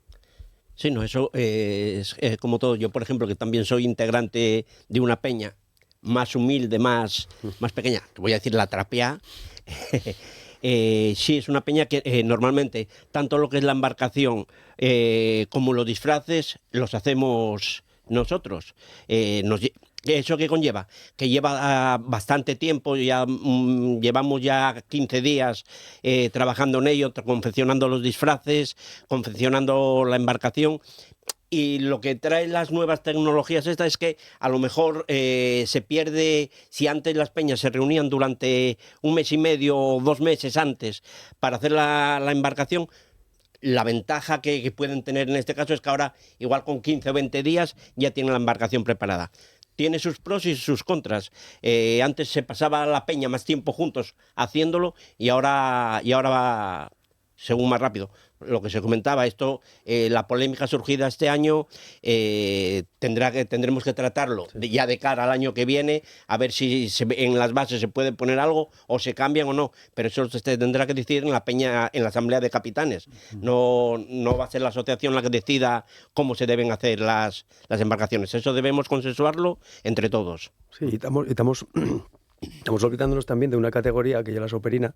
Sí, no, eso es como todo. Yo, por ejemplo, que también soy integrante de una peña más humilde, más pequeña, que voy a decir la Trapea. Sí, es una peña que normalmente tanto lo que es la embarcación como los disfraces los hacemos nosotros. ¿Eso qué conlleva? Que lleva bastante tiempo, llevamos ya 15 días trabajando en ello, confeccionando los disfraces, confeccionando la embarcación. Y lo que traen las nuevas tecnologías estas es que a lo mejor se pierde, si antes las peñas se reunían durante 1 mes y medio o 2 meses antes para hacer la embarcación, la ventaja que pueden tener en este caso es que ahora, igual con 15 o 20 días, ya tienen la embarcación preparada. Tiene sus pros y sus contras. Antes se pasaba la peña más tiempo juntos haciéndolo y ahora va según más rápido. Lo que se comentaba, esto, la polémica surgida este año, tendremos que tratarlo ya de cara al año que viene, a ver si en las bases se puede poner algo o se cambian o no, pero eso se tendrá que decidir en la peña, en la asamblea de capitanes. No va a ser la asociación la que decida cómo se deben hacer las embarcaciones. Eso debemos consensuarlo entre todos. Sí, y estamos olvidándonos también de una categoría que ya la soperina,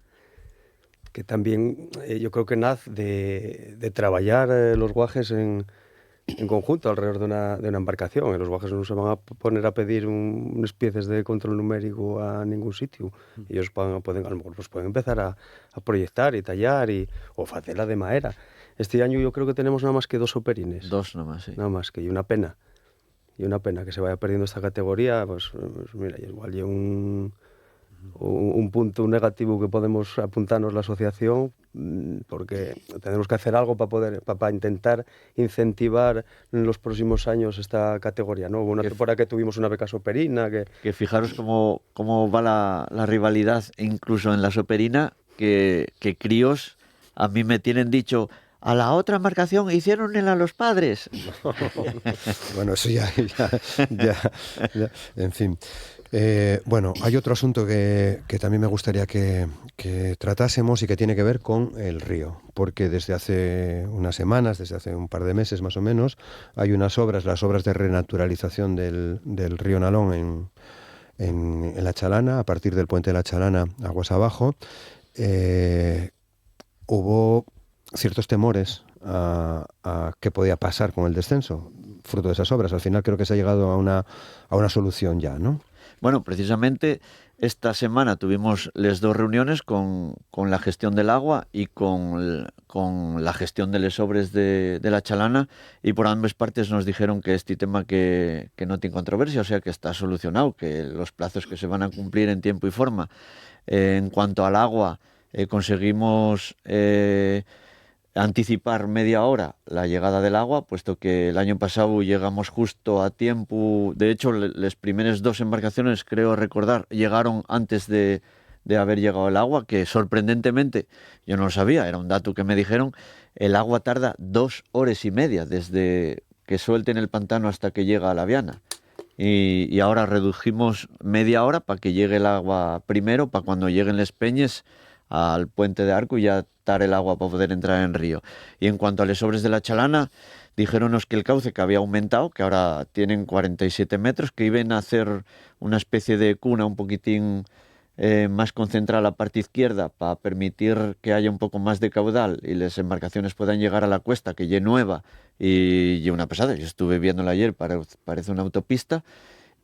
que también yo creo que nace de trabajar los guajes en conjunto alrededor de una embarcación. Los guajes no se van a poner a pedir unas piezas de control numérico a ningún sitio. Ellos pueden a lo mejor pueden empezar a proyectar y tallar o hacerla de madera. Este año yo creo que tenemos nada más que 2 operines. 2 nomás, sí. Nada más que, y una pena. Y una pena que se vaya perdiendo esta categoría, pues mira, igual hay un punto negativo que podemos apuntarnos la asociación, porque tenemos que hacer algo para intentar incentivar en los próximos años esta categoría, ¿no? Hubo una temporada que tuvimos una beca soperina. Que fijaros cómo va la rivalidad, incluso en la soperina, que críos a mí me tienen dicho: a la otra embarcación hicieron a los padres. Bueno, eso ya. En fin. Bueno, hay otro asunto que también me gustaría que tratásemos y que tiene que ver con el río, porque desde hace unas semanas, desde hace un par de meses más o menos, hay unas obras, las obras de renaturalización del río Nalón en La Chalana, a partir del puente de La Chalana, aguas abajo. Hubo ciertos temores a qué podía pasar con el descenso, fruto de esas obras. Al final creo que se ha llegado a una solución ya, ¿no? Bueno, precisamente esta semana tuvimos las dos reuniones con la gestión del agua y con la gestión de les obres de La Chalana, y por ambas partes nos dijeron que este tema que no tiene controversia, o sea que está solucionado, que los plazos que se van a cumplir en tiempo y forma. En cuanto al agua, conseguimos anticipar media hora la llegada del agua, puesto que el año pasado llegamos justo a tiempo. De hecho, las primeras dos embarcaciones, creo recordar, llegaron antes de haber llegado el agua, que sorprendentemente, yo no lo sabía, era un dato que me dijeron, el agua tarda 2 horas y media desde que suelten el pantano hasta que llega a la Viana. Y ahora redujimos media hora para que llegue el agua primero, para cuando lleguen las peñas al puente de Arco y ya estar el agua para poder entrar en río. Y en cuanto a las obras de La Chalana, dijéronos que el cauce, que había aumentado, que ahora tienen 47 metros, que iban a hacer una especie de cuna un poquitín más concentrada a la parte izquierda para permitir que haya un poco más de caudal y las embarcaciones puedan llegar a la cuesta, que ya nueva y una pesada. Yo estuve viéndola ayer, parece una autopista.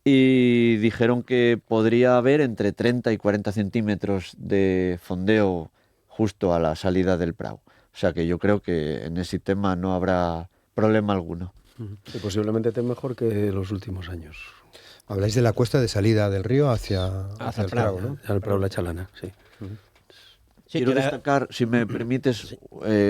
Y dijeron que podría haber entre 30 y 40 centímetros de fondeo justo a la salida del Prado. O sea que yo creo que en ese tema no habrá problema alguno. Y posiblemente esté mejor que los últimos años. Habláis de la cuesta de salida del río hacia el Prado, ¿no? Al Prado La Chalana, sí. Sí, quiero destacar, si me permites,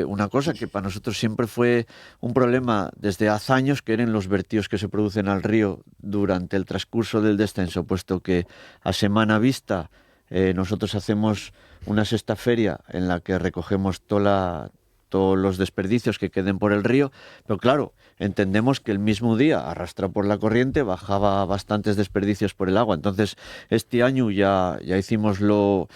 una cosa que para nosotros siempre fue un problema desde hace años, que eran los vertidos que se producen al río durante el transcurso del descenso, puesto que a semana vista nosotros hacemos una sexta feria en la que recogemos todos los desperdicios que queden por el río, pero claro, entendemos que el mismo día, arrastrado por la corriente, bajaba bastantes desperdicios por el agua. Entonces, este año ya hicimos lo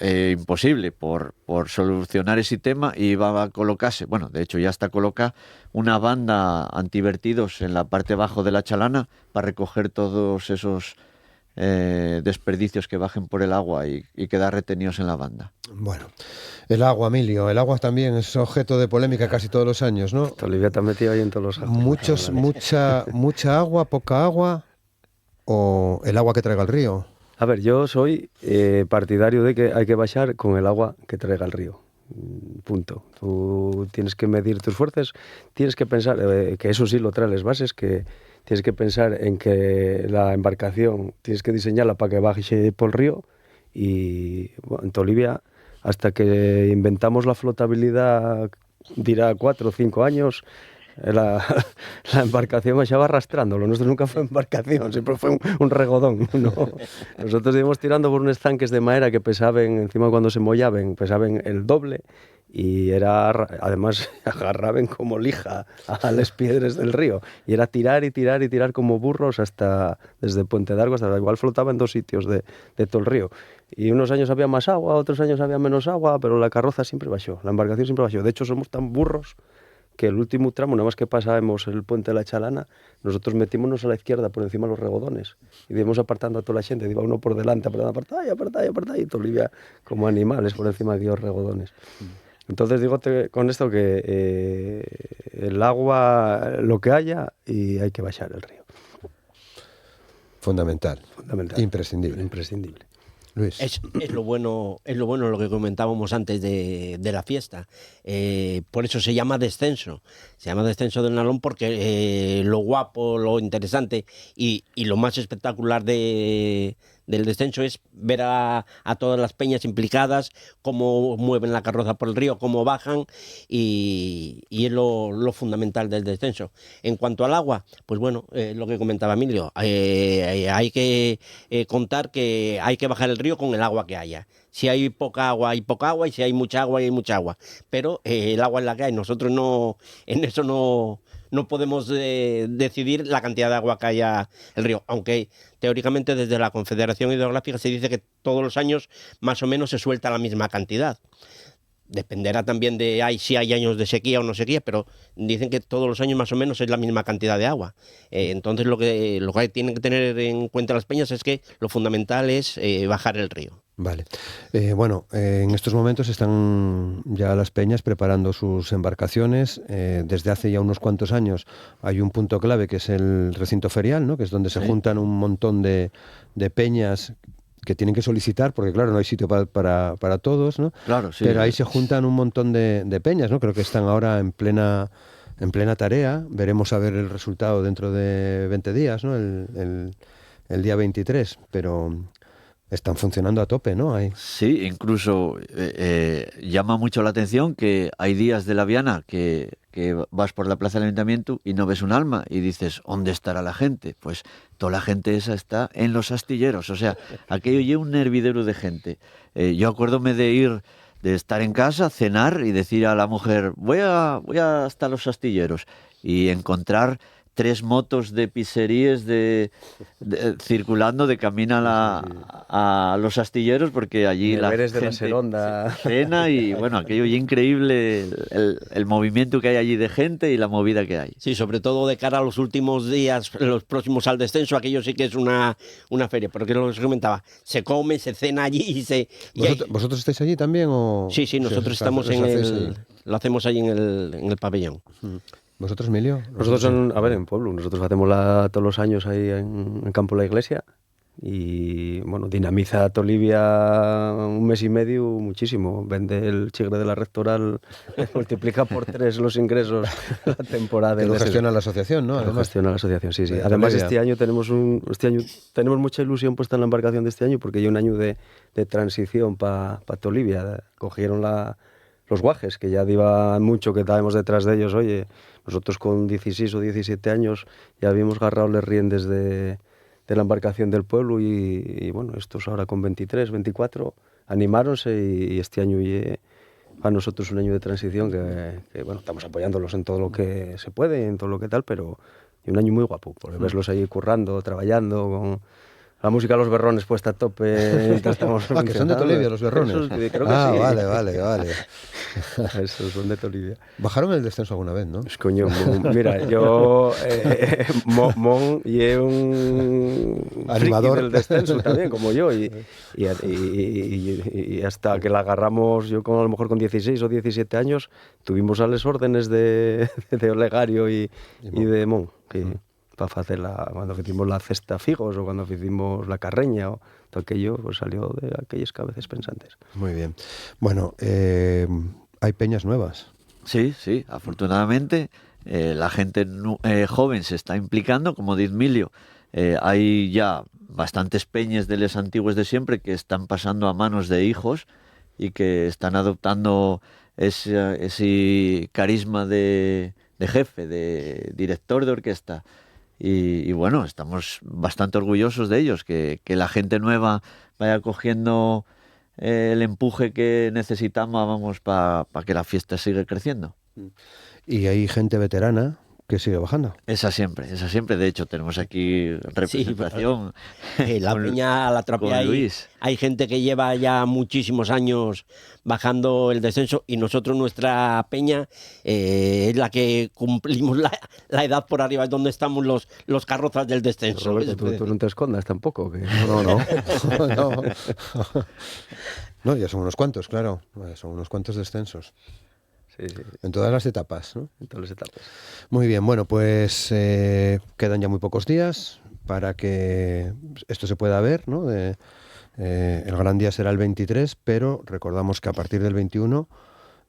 imposible por solucionar ese tema, y iba a colocarse, bueno, de hecho ya está colocada, una banda antivertidos en la parte bajo de La Chalana para recoger todos esos desperdicios que bajen por el agua y quedar retenidos en la banda. Bueno, el agua, Emilio, el agua también es objeto de polémica casi todos los años, ¿no? Olivia te ha metido ahí en todos los mucha agua, poca agua, o el agua que traiga el río. A ver, yo soy partidario de que hay que baixar con el agua que traiga el río. Punto. Tú tienes que medir tus fuerzas, tienes que pensar, que eso sí lo trae las bases, que tienes que pensar en que la embarcación tienes que diseñarla para que baje por el río. Y bueno, en Olivia, hasta que inventamos la flotabilidad, dirá 4 o 5 años, la embarcación bajaba arrastrando. Lo nuestro nunca fue embarcación, siempre fue un regodón, ¿no? Nosotros íbamos tirando por unos tanques de madera que pesaban, encima cuando se mollaban, pesaban el doble, y era, además, agarraban como lija a las piedras del río, y era tirar y tirar y tirar como burros hasta desde Puente d'Arco hasta, igual flotaba en 2 sitios de todo el río. Y unos años había más agua, otros años había menos agua, pero la carroza siempre bajó, la embarcación siempre bajó. De hecho, somos tan burros que el último tramo, nada más que pasábamos el puente de La Chalana, nosotros metímonos a la izquierda por encima de los regodones y íbamos apartando a toda la gente, iba uno por delante, apartad, y Olivia como animales por encima de los regodones. Entonces digo con esto que el agua, lo que haya, y hay que bajar el río. Fundamental. Imprescindible. Luis. Es lo bueno lo que comentábamos antes de la fiesta. Por eso se llama descenso. Se llama descenso del Nalón porque lo guapo, lo interesante y lo más espectacular de del descenso es ver a todas las peñas implicadas, cómo mueven la carroza por el río, cómo bajan, y es lo fundamental del descenso. En cuanto al agua, pues bueno, lo que comentaba Emilio, hay que contar que hay que bajar el río con el agua que haya. Si hay poca agua, hay poca agua, y si hay mucha agua, hay mucha agua. Pero el agua es la que hay. Nosotros en eso no podemos decidir la cantidad de agua que haya el río, aunque teóricamente desde la Confederación Hidrográfica se dice que todos los años más o menos se suelta la misma cantidad. Dependerá también de si hay años de sequía o no sequía, pero dicen que todos los años más o menos es la misma cantidad de agua. Entonces lo que tienen que tener en cuenta las peñas es que lo fundamental es bajar el río. Vale. Bueno, en estos momentos están ya las peñas preparando sus embarcaciones. Desde hace ya unos cuantos años hay un punto clave que es el recinto ferial, ¿no? Que es donde se juntan un montón de peñas que tienen que solicitar, porque claro, no hay sitio para todos, ¿no? Claro, sí. Pero ahí se juntan un montón de peñas, ¿no? Creo que están ahora en plena tarea. Veremos a ver el resultado dentro de 20 días, ¿no? El día 23, pero están funcionando a tope, ¿no? Ahí. Sí, incluso llama mucho la atención que hay días de la Viana que vas por la plaza del Ayuntamiento y no ves un alma y dices, ¿dónde estará la gente? Pues toda la gente esa está en los astilleros, o sea, aquello lleva un hervidero de gente. Yo acuérdome de estar en casa, cenar y decir a la mujer, voy hasta los astilleros, y encontrar 3 motos de pizzerías circulando de camino a los astilleros, porque allí la gente de la Seronda cena, y bueno, aquello es increíble el movimiento que hay allí de gente y la movida que hay. Sí, sobre todo de cara a los últimos días, los próximos al descenso, aquello sí que es una feria, porque lo que os comentaba, se come, se cena allí ¿Vosotros estáis allí también? O... Sí, nosotros estamos lo hacemos allí en el pabellón. ¿Vosotros, Emilio? Nosotros en Pueblo, nosotros hacemos todos los años ahí en Campo La Iglesia, y bueno, dinamiza Tolivia un mes y medio muchísimo. Vende el chigre de la rectoral, multiplica por 3 los ingresos la temporada. Que lo gestiona la asociación, ¿no? Lo gestiona la asociación, sí. Además, este año tenemos mucha ilusión puesta en la embarcación de este año, porque hay un año de transición para Tolivia. Cogieron los guajes, que ya iba mucho que estábamos detrás de ellos. Oye, nosotros con 16 o 17 años ya habíamos agarrado las riendas de la embarcación del pueblo, y bueno, estos ahora con 23, 24, animáronse, y este año a nosotros un año de transición que bueno, estamos apoyándolos en todo lo que se puede, en todo lo que tal, pero y un año muy guapo, porque verlos ahí currando, trabajando, con la música de los berrones puesta a tope mientras estamos que son de Tolivia los berrones. Creo que sí. Vale. Esos son de Tolivia. Bajaron el descenso alguna vez, ¿no? Pues coño, mira, yo Mon y un animador del descenso también, como yo, y hasta que la agarramos, yo a lo mejor con 16 o 17 años, tuvimos a las órdenes de Olegario y de Mon, para hacer cuando hicimos la cesta figos, o cuando hicimos la carreña, o todo aquello, pues salió de aquellas cabezas pensantes. Muy bien. Bueno, hay peñas nuevas. Sí, afortunadamente la gente joven se está implicando, como dice Emilio. Hay ya bastantes peñas de los antiguos de siempre que están pasando a manos de hijos y que están adoptando ese carisma de jefe, de director de orquesta. Y bueno, estamos bastante orgullosos de ellos, que la gente nueva vaya cogiendo el empuje que necesitamos para que la fiesta siga creciendo. Y hay gente veterana que sigue bajando. Esa siempre. De hecho, tenemos aquí representación. Sí, la peña, la tropia, hay gente que lleva ya muchísimos años bajando el descenso, y nosotros, nuestra peña, es la que cumplimos la edad por arriba, es donde estamos los carrozas del descenso. Roberto, tú no te escondas tampoco. Que... No. No, ya son unos cuantos, claro. Son unos cuantos descensos. Sí. En todas las etapas, ¿no? En todas las etapas. Muy bien, bueno, pues quedan ya muy pocos días para que esto se pueda ver, ¿no? El gran día será el 23, pero recordamos que a partir del 21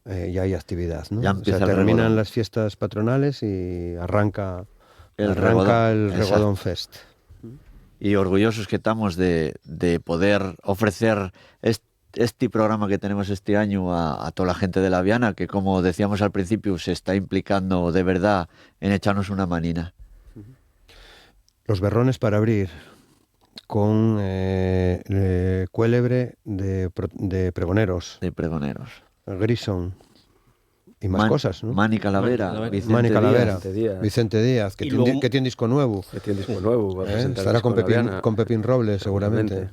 ya hay actividad, ¿no? Ya empieza, terminan las fiestas patronales y arranca el Regodón Fest. y orgullosos que estamos de poder ofrecer este programa que tenemos este año a toda la gente de la Viana, que como decíamos al principio, se está implicando de verdad en echarnos una manina. Los berrones para abrir con cuélebre de pregoneros. De pregoneros. Grison y más cosas, ¿no? Mani Calavera, Mani Calavera, Díaz. Vicente Díaz, que tiene disco nuevo. Que tiene disco nuevo. Va a presentar Estará disco con Pepín Robles, seguramente.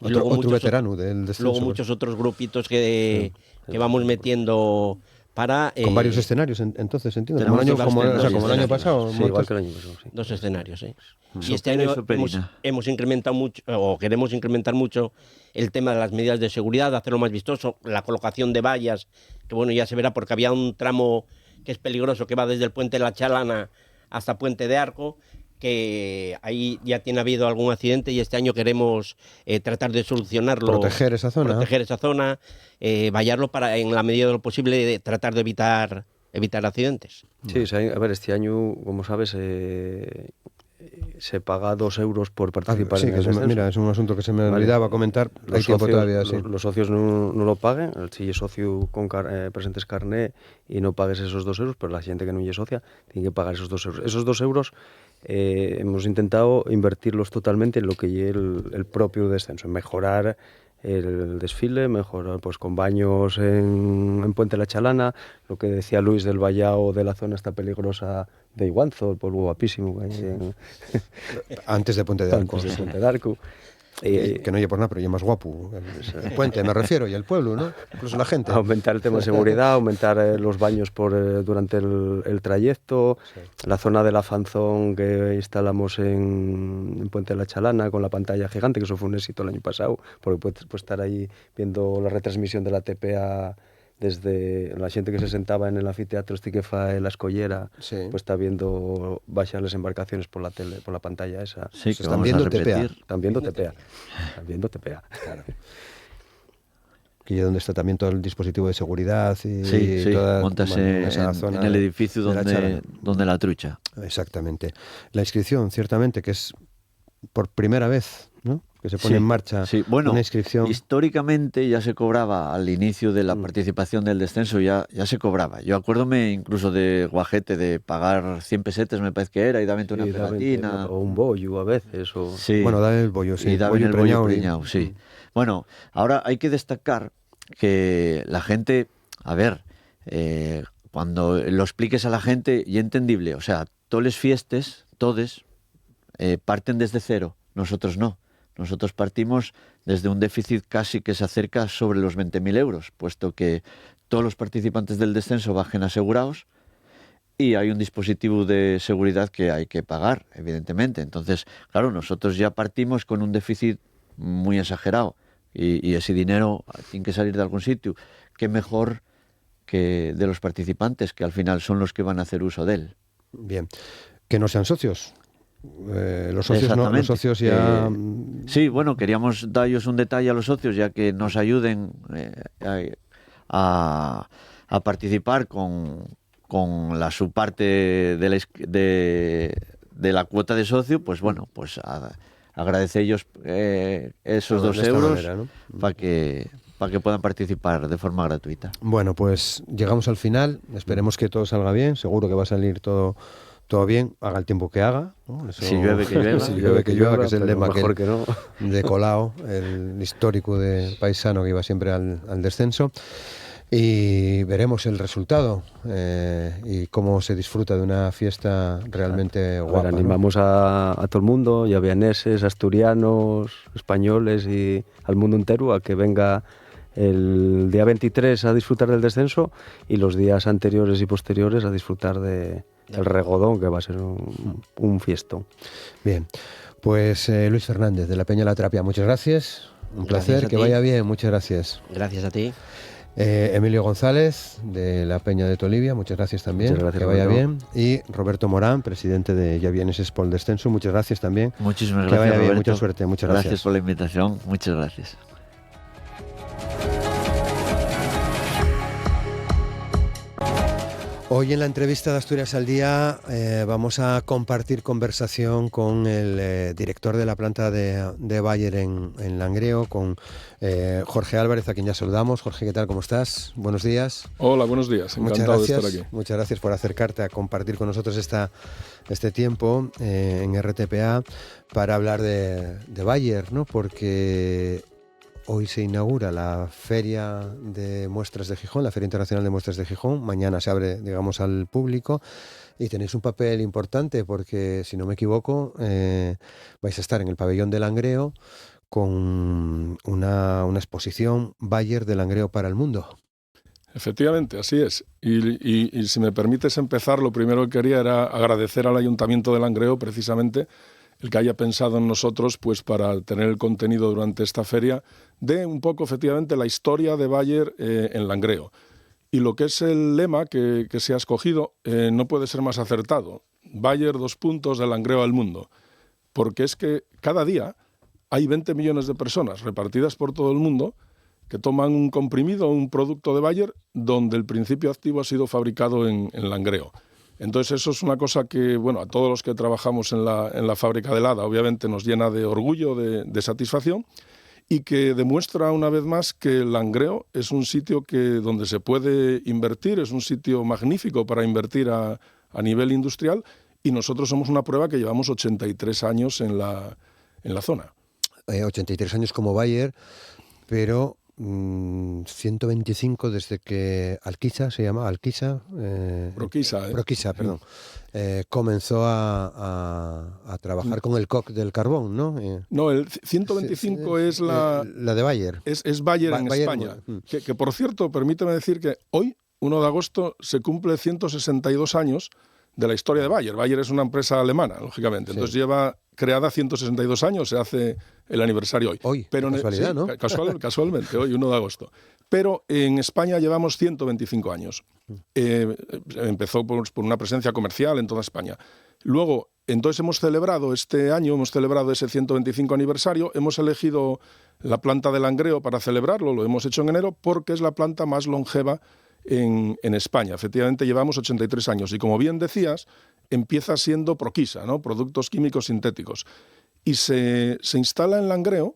Y luego Otro veterano del descenso. Luego muchos otros grupitos que vamos metiendo para... Con varios escenarios, entonces, entiendo. Tenemos Como el año pasado. Sí, igual que el año pasado, sí. 2 escenarios, sí. Sí. Y este año Soperina. hemos incrementado mucho, o queremos incrementar mucho, el tema de las medidas de seguridad, hacerlo más vistoso, la colocación de vallas, que bueno, ya se verá porque había un tramo que es peligroso, que va desde el Puente de la Chalana hasta Puente de Arco, que ahí ya tiene habido algún accidente y este año queremos tratar de solucionarlo. Proteger esa zona. Vallarlo para, en la medida de lo posible, tratar de evitar accidentes. Sí, a ver, este año, como sabes, se paga 2 euros por participar en el descenso. Mira, es un asunto que se me olvidaba comentar. Hay tiempo todavía, sí. Los socios no lo paguen. Si es socio con presentes carné y no pagues esos 2 euros, pero la gente que no es socia tiene que pagar esos 2 euros. Esos 2 euros hemos intentado invertirlos totalmente en lo que es el propio descenso, en mejorar el desfile, mejorar pues con baños en Puente de la Chalana, lo que decía Luis del vallado de la zona esta peligrosa de Iguanzo, el polvo guapísimo antes de Puente de Arco. Antes de Puente de Arco. Que no lleve por nada, pero ya más guapo el puente, me refiero, y el pueblo, ¿no? Incluso la gente. Aumentar el tema de seguridad, aumentar los baños durante el trayecto, sí. La zona de la fanzón que instalamos en Puente de la Chalana con la pantalla gigante, que eso fue un éxito el año pasado, porque puedes estar ahí viendo la retransmisión de la TPA desde la gente que se sentaba en el anfiteatro Estiquefa en la Escollera, sí. Pues está viendo bajar las embarcaciones por la tele, por la pantalla esa. Sí, que están viendo TPA. Están viendo TPA. Están viendo TPA. Claro. Y donde está también todo el dispositivo de seguridad y sí, toda montase esa zona en el edificio donde la trucha. Exactamente. La inscripción, ciertamente, que es por primera vez, ¿no?, que se pone en marcha una inscripción. Históricamente ya se cobraba al inicio de la participación del descenso, ya se cobraba. Yo acuérdome incluso de Guajete de pagar 100 pesetas, me parece que era, y dame una pegatina. O un bollo a veces. O... Sí. Bueno, dame el bollo, sí. Y dame el bollo preñado, sí. Bueno, ahora hay que destacar que la gente, a ver, cuando lo expliques a la gente, y entendible, o sea, todas las fiestas, todos, parten desde cero, nosotros no. Nosotros partimos desde un déficit casi que se acerca sobre los 20.000 euros, puesto que todos los participantes del descenso bajen asegurados y hay un dispositivo de seguridad que hay que pagar, evidentemente. Entonces, claro, nosotros ya partimos con un déficit muy exagerado y ese dinero tiene que salir de algún sitio. Qué mejor que de los participantes, que al final son los que van a hacer uso de él. Bien. Que no sean socios. Los socios ya... sí, bueno, queríamos darles un detalle a los socios, ya que nos ayuden a participar con su parte de la cuota de socio, pues bueno, pues agradecer ellos esos 2 euros manera, ¿no?, para que puedan participar de forma gratuita. Bueno, pues llegamos al final, esperemos que todo salga bien, seguro que va a salir todo bien, haga el tiempo que haga, ¿no? Eso, si llueve, que llueva. Si llueve, que llueva, que es el lema que no. de Colau, el histórico de paisano que iba siempre al descenso. Y veremos el resultado y cómo se disfruta de una fiesta realmente guapa. Animamos, ¿no?, a todo el mundo, y a vianeses, asturianos, españoles y al mundo entero a que venga el día 23 a disfrutar del descenso y los días anteriores y posteriores a disfrutar del regodón, que va a ser un fiestón. Bien, pues Luis Fernández de la Peña La Trapia, muchas gracias, un placer, que vaya bien, muchas gracias. Gracias a ti. Emilio González de la Peña de Tolivia, muchas gracias también, muchas gracias, que vaya bien. Y Roberto Morán, presidente de Ya Vienes por el Descenso, muchas gracias también. Muchísimas gracias, que vaya bien, Roberto. Mucha suerte, muchas gracias. Gracias por la invitación, muchas gracias. Hoy en la entrevista de Asturias al Día vamos a compartir conversación con el director de la planta de Bayer en Langreo, con Jorge Álvarez, a quien ya saludamos. Jorge, ¿qué tal? ¿Cómo estás? Buenos días. Hola, buenos días. Encantado de estar aquí. Muchas gracias por acercarte a compartir con nosotros este tiempo en RTPA para hablar de Bayer, ¿no? Porque hoy se inaugura la Feria de Muestras de Gijón, la Feria Internacional de Muestras de Gijón. Mañana se abre, digamos, al público y tenéis un papel importante porque, si no me equivoco, vais a estar en el pabellón de Langreo con una exposición Bayer de Langreo para el mundo. Efectivamente, así es. Y si me permites empezar, lo primero que quería era agradecer al Ayuntamiento de Langreo precisamente el que haya pensado en nosotros pues para tener el contenido durante esta feria de un poco efectivamente la historia de Bayer en Langreo. Y lo que es el lema que se ha escogido no puede ser más acertado. Bayer, de Langreo al mundo. Porque es que cada día hay 20 millones de personas repartidas por todo el mundo que toman un comprimido, un producto de Bayer, donde el principio activo ha sido fabricado en Langreo. Entonces eso es una cosa que, bueno, a todos los que trabajamos en la fábrica de Lada, obviamente nos llena de orgullo, de satisfacción, y que demuestra una vez más que Langreo es un sitio donde se puede invertir, es un sitio magnífico para invertir a nivel industrial, y nosotros somos una prueba que llevamos 83 años en la zona. 83 años como Bayer, pero 125 desde que Proquisa, perdón, comenzó a trabajar con el coque del carbón, ¿no? No, el 125 es la de Bayer. Es Bayer en España. Que por cierto, permíteme decir que hoy, 1 de agosto, se cumple 162 años de la historia de Bayer. Bayer es una empresa alemana, lógicamente. Entonces lleva creada 162 años, se hace el aniversario hoy. Hoy, pero casualidad, ¿no? Casualmente, hoy, 1 de agosto. Pero en España llevamos 125 años. Empezó por una presencia comercial en toda España. Luego, entonces hemos celebrado este año, hemos celebrado ese 125 aniversario, hemos elegido la planta de Langreo para celebrarlo, lo hemos hecho en enero, porque es la planta más longeva en España. Efectivamente, llevamos 83 años y, como bien decías, empieza siendo Proquisa, ¿no? Productos químicos sintéticos. Y se instala en Langreo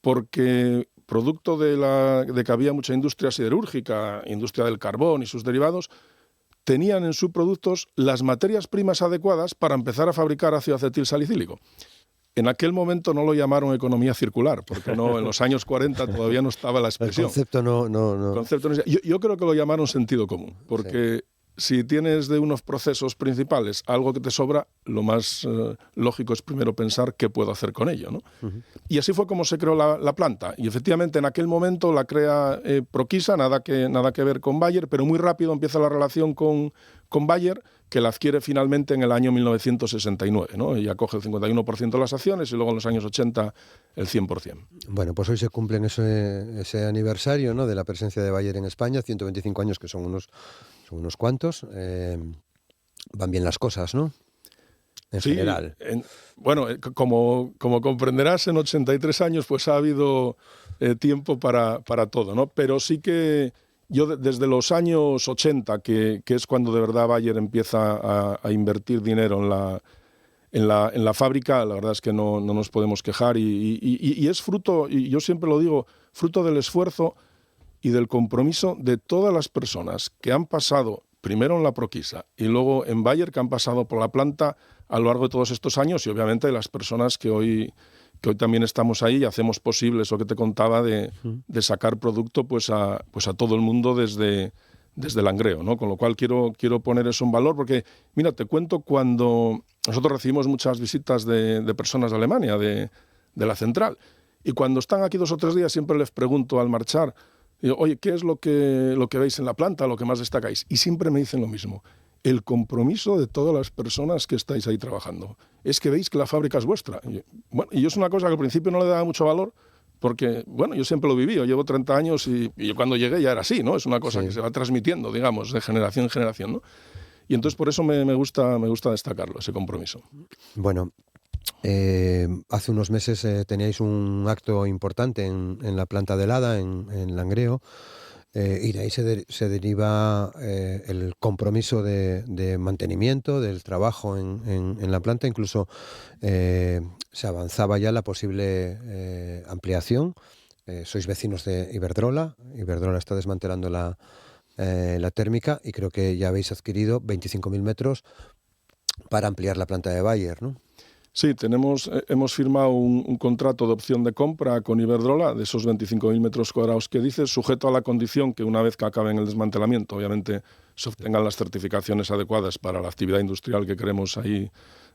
porque, producto de que había mucha industria siderúrgica, industria del carbón y sus derivados, tenían en sus productos las materias primas adecuadas para empezar a fabricar ácido acetil salicílico. En aquel momento no lo llamaron economía circular, porque no, en los años 40 todavía no estaba la expresión. El concepto no. Yo creo que lo llamaron sentido común, porque si tienes de unos procesos principales algo que te sobra, lo más lógico es primero pensar qué puedo hacer con ello, ¿no? Y así fue como se creó la planta. Y efectivamente en aquel momento la crea Proquisa, nada que ver con Bayer, pero muy rápido empieza la relación con Bayer, que la adquiere finalmente en el año 1969, ¿no? Y acoge el 51% de las acciones y luego en los años 80 el 100%. Bueno, pues hoy se cumplen ese aniversario, ¿no?, de la presencia de Bayer en España, 125 años, que son unos cuantos. Van bien las cosas, ¿no? En general. Bueno, como comprenderás, en 83 años pues ha habido tiempo para todo, ¿no? Pero sí que yo desde los años 80, que es cuando de verdad Bayer empieza a invertir dinero en la fábrica, la verdad es que no nos podemos quejar y es fruto, y yo siempre lo digo, fruto del esfuerzo y del compromiso de todas las personas que han pasado primero en la Proquisa y luego en Bayer, que han pasado por la planta a lo largo de todos estos años, y obviamente de las personas que hoy también estamos ahí y hacemos posible eso que te contaba de sacar producto pues a todo el mundo desde Langreo, ¿no? Con lo cual quiero poner eso en valor, porque mira, te cuento, cuando nosotros recibimos muchas visitas de personas de Alemania, de la central, y cuando están aquí 2 o 3 días siempre les pregunto al marchar, digo, oye, ¿qué es lo que veis en la planta, lo que más destacáis? Y siempre me dicen lo mismo: el compromiso de todas las personas que estáis ahí trabajando. Es que veis que la fábrica es vuestra. Y yo es una cosa que al principio no le daba mucho valor, porque, bueno, yo siempre lo viví, yo llevo 30 años y yo cuando llegué ya era así, ¿no? Es una cosa que se va transmitiendo, digamos, de generación en generación, ¿no? Y entonces por eso me gusta destacarlo, ese compromiso. Bueno, hace unos meses teníais un acto importante en la planta de Lada, en Langreo. y de ahí se deriva el compromiso de mantenimiento, del trabajo en la planta. Incluso se avanzaba ya la posible ampliación. Sois vecinos de Iberdrola. Iberdrola está desmantelando la térmica y creo que ya habéis adquirido 25.000 metros para ampliar la planta de Bayer, ¿no? Sí, hemos firmado un contrato de opción de compra con Iberdrola de esos 25.000 metros cuadrados que dices, sujeto a la condición que una vez que acaben el desmantelamiento, obviamente se obtengan las certificaciones adecuadas para la actividad industrial que queremos ahí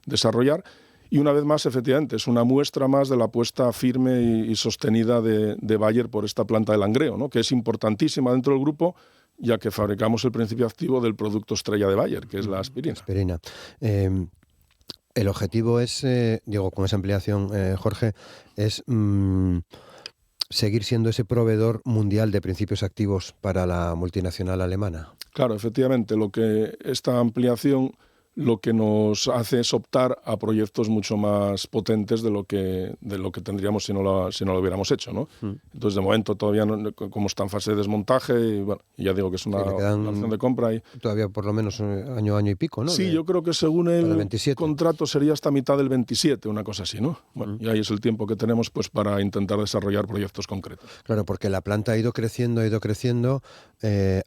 desarrollar. Y una vez más, efectivamente, es una muestra más de la apuesta firme y sostenida de Bayer por esta planta de Langreo, ¿no? Que es importantísima dentro del grupo, ya que fabricamos el principio activo del producto estrella de Bayer, que es la aspirina. El objetivo es, digo, con esa ampliación, Jorge, es seguir siendo ese proveedor mundial de principios activos para la multinacional alemana. Claro, efectivamente, esta ampliación lo que nos hace es optar a proyectos mucho más potentes de lo que tendríamos si no lo hubiéramos hecho, ¿no? Entonces, de momento, todavía no, como está en fase de desmontaje, y bueno, ya digo que es una opción de compra. Todavía por lo menos año y pico, ¿no? Sí, yo creo que según el contrato sería hasta mitad del 27, una cosa así, ¿no? Bueno, y ahí es el tiempo que tenemos pues para intentar desarrollar proyectos concretos. Claro, porque la planta ha ido creciendo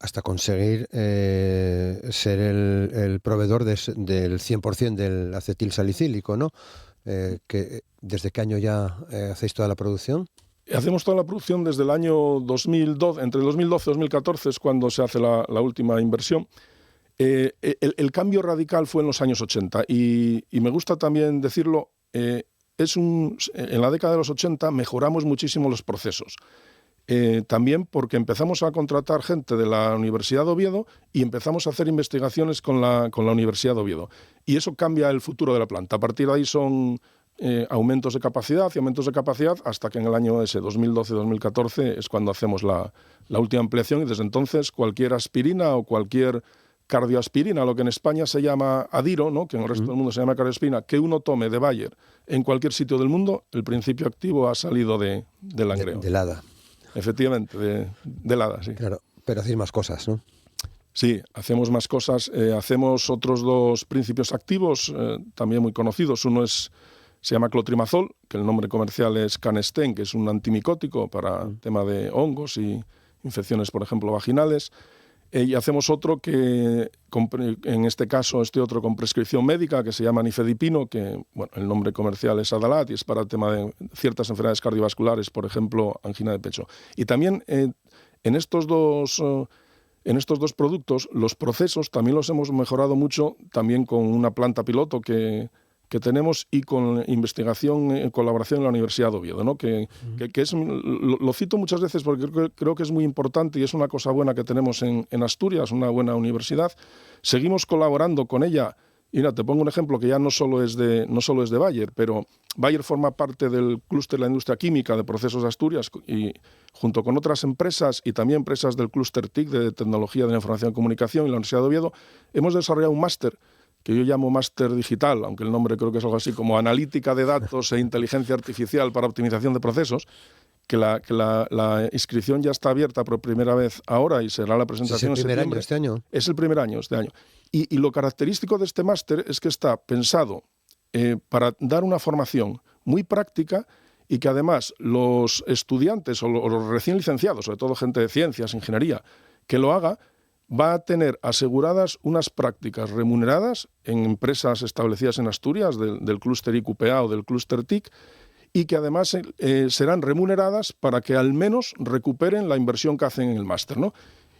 hasta conseguir ser el proveedor del 100% del acetil salicílico, ¿no? ¿Desde qué año ya hacéis toda la producción? Hacemos toda la producción desde el año 2012, entre 2012 y 2014 es cuando se hace la última inversión. El cambio radical fue en los años 80 y me gusta también decirlo, en la década de los 80 mejoramos muchísimo los procesos. También porque empezamos a contratar gente de la Universidad de Oviedo y empezamos a hacer investigaciones con la Universidad de Oviedo. Y eso cambia el futuro de la planta. A partir de ahí son aumentos de capacidad y aumentos de capacidad hasta que en el año ese 2012-2014 es cuando hacemos la última ampliación y desde entonces cualquier aspirina o cualquier cardioaspirina, lo que en España se llama Adiro, ¿no? Que en el resto del mundo se llama cardioaspirina, que uno tome de Bayer en cualquier sitio del mundo, el principio activo ha salido de Langreo. De LADA. Efectivamente, de LADA, sí. Claro, pero hacéis más cosas, ¿no? Sí, hacemos más cosas. Hacemos otros dos principios activos también muy conocidos. Uno se llama clotrimazol, que el nombre comercial es Canesten, que es un antimicótico para el tema de hongos y infecciones, por ejemplo, vaginales. Y hacemos otro que, en este caso, otro con prescripción médica, que se llama nifedipino, que bueno, el nombre comercial es Adalat y es para el tema de ciertas enfermedades cardiovasculares, por ejemplo, angina de pecho. Y también en estos dos productos, los procesos también los hemos mejorado mucho, también con una planta piloto que tenemos y con investigación en colaboración en la Universidad de Oviedo, ¿no? que lo cito muchas veces porque creo que es muy importante y es una cosa buena que tenemos en Asturias, una buena universidad. Seguimos colaborando con ella. Y mira, te pongo un ejemplo que ya no solo es de Bayer, pero Bayer forma parte del clúster de la industria química de Procesos de Asturias y junto con otras empresas y también empresas del clúster TIC de Tecnología de la Información y Comunicación y la Universidad de Oviedo, hemos desarrollado un máster que yo llamo máster digital, aunque el nombre creo que es algo así como analítica de datos e inteligencia artificial para optimización de procesos, que la inscripción ya está abierta por primera vez ahora y será la presentación en septiembre. ¿Es el primer año este año? Es el primer año este año. Y lo característico de este máster es que está pensado para dar una formación muy práctica y que además los estudiantes o los recién licenciados, sobre todo gente de ciencias, ingeniería, que lo haga, va a tener aseguradas unas prácticas remuneradas en empresas establecidas en Asturias, del clúster IQPA o del clúster TIC, y que además serán remuneradas para que al menos recuperen la inversión que hacen en el máster, ¿no?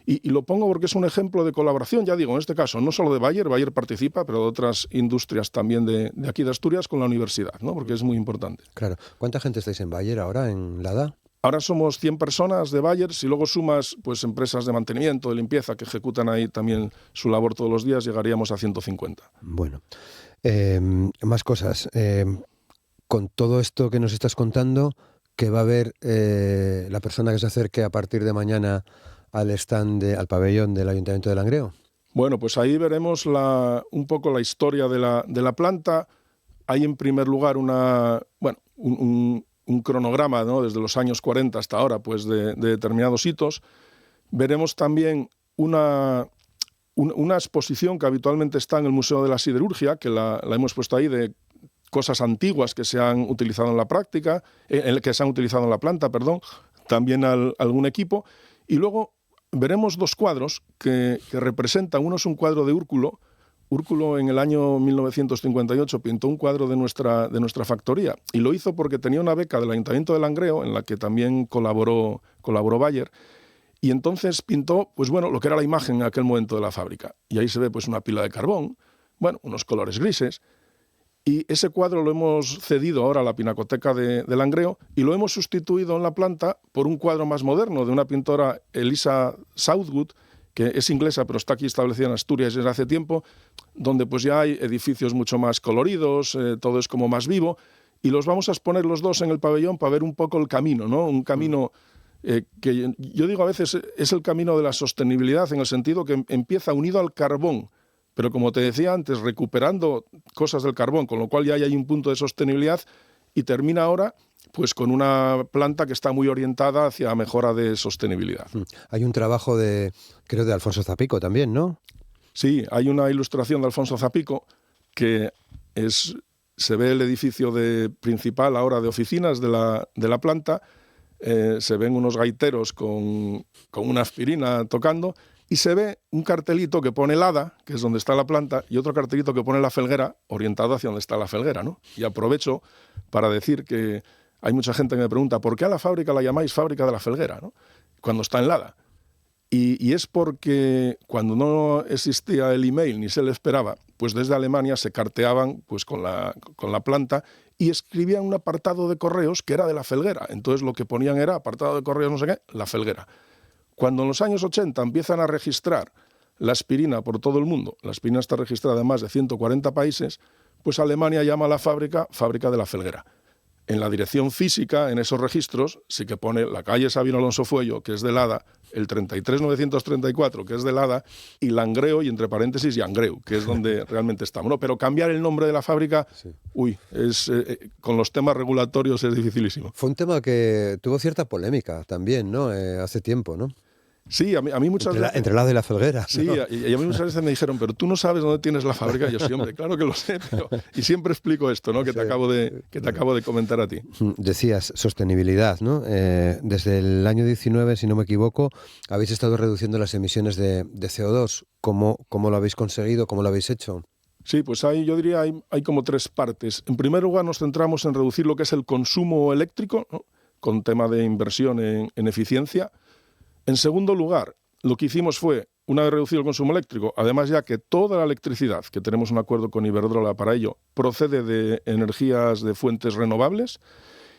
Y lo pongo porque es un ejemplo de colaboración, ya digo, en este caso, no solo de Bayer participa, pero de otras industrias también de aquí de Asturias con la universidad, ¿no? Porque es muy importante. Claro. ¿Cuánta gente estáis en Bayer ahora, en LADA? Ahora somos 100 personas de Bayer, si luego sumas pues empresas de mantenimiento, de limpieza, que ejecutan ahí también su labor todos los días, llegaríamos a 150. Bueno, más cosas. Con todo esto que nos estás contando, ¿qué va a ver la persona que se acerque a partir de mañana al stand, al pabellón del Ayuntamiento de Langreo? Bueno, pues ahí veremos un poco la historia de la planta. Hay en primer lugar un cronograma, ¿no? Desde los años 40 hasta ahora, pues de determinados hitos. Veremos también una exposición que habitualmente está en el Museo de la Siderurgia, que la hemos puesto ahí, de cosas antiguas que se han utilizado en la práctica, que se han utilizado en la planta, perdón, también algún equipo. Y luego veremos 2 cuadros que representan, uno es un cuadro de Úrculo. Úrculo en el año 1958 pintó un cuadro de nuestra factoría, y lo hizo porque tenía una beca del Ayuntamiento de Langreo, en la que también colaboró Bayer, y entonces pintó, pues bueno, lo que era la imagen en aquel momento de la fábrica. Y ahí se ve pues una pila de carbón, bueno, unos colores grises. Y ese cuadro lo hemos cedido ahora a la Pinacoteca de Langreo y lo hemos sustituido en la planta por un cuadro más moderno de una pintora, Elisa Southwood, que es inglesa pero está aquí establecida en Asturias desde hace tiempo, donde pues ya hay edificios mucho más coloridos, todo es como más vivo, y los vamos a exponer los dos en el pabellón para ver un poco el camino, ¿no? Un camino que yo digo a veces es el camino de la sostenibilidad, en el sentido que empieza unido al carbón, pero como te decía antes, recuperando cosas del carbón, con lo cual ya hay un punto de sostenibilidad, y termina ahora pues con una planta que está muy orientada hacia mejora de sostenibilidad. Hay un trabajo creo de Alfonso Zapico también, ¿no? Sí, hay una ilustración de Alfonso Zapico que se ve el edificio principal ahora de oficinas de la planta, se ven unos gaiteros con una aspirina tocando, y se ve un cartelito que pone Lada, que es donde está la planta, y otro cartelito que pone La Felguera, orientado hacia donde está la Felguera, ¿no? Y aprovecho para decir que hay mucha gente que me pregunta ¿por qué a la fábrica la llamáis Fábrica de la Felguera, ¿no? Cuando está en Lada? Y es porque cuando no existía el email ni se le esperaba, pues desde Alemania se carteaban pues con la planta y escribían un apartado de correos que era de la Felguera. Entonces lo que ponían era apartado de correos no sé qué, la Felguera. Cuando en los años 80 empiezan a registrar la aspirina por todo el mundo, la aspirina está registrada en más de 140 países, pues Alemania llama a la fábrica Fábrica de la Felguera. En la dirección física, en esos registros, sí que pone la calle Sabino Alonso Fuello, que es de Lada, el 33934, que es de Lada, y Langreo, y entre paréntesis, Yangreu, que es donde realmente estamos, ¿no? Pero cambiar el nombre de la fábrica, sí. Con los temas regulatorios es dificilísimo. Fue un tema que tuvo cierta polémica también, ¿no? Hace tiempo, ¿no? Sí, a mí muchas veces... Entre Lada y la Felguera. Sí, ¿no? y a mí muchas veces me dijeron, pero tú no sabes dónde tienes la fábrica. Y yo, sí, hombre, claro que lo sé, pero... Y siempre explico esto, ¿no? Que te acabo de comentar a ti. Decías sostenibilidad, ¿no? Desde el año 19, si no me equivoco, habéis estado reduciendo las emisiones de CO2. ¿Cómo lo habéis conseguido? ¿Cómo lo habéis hecho? Sí, pues yo diría hay como 3 partes. En primer lugar, nos centramos en reducir lo que es el consumo eléctrico, ¿no? Con tema de inversión en eficiencia. En segundo lugar, lo que hicimos fue, una vez reducido el consumo eléctrico, además ya que toda la electricidad, que tenemos un acuerdo con Iberdrola para ello, procede de energías de fuentes renovables.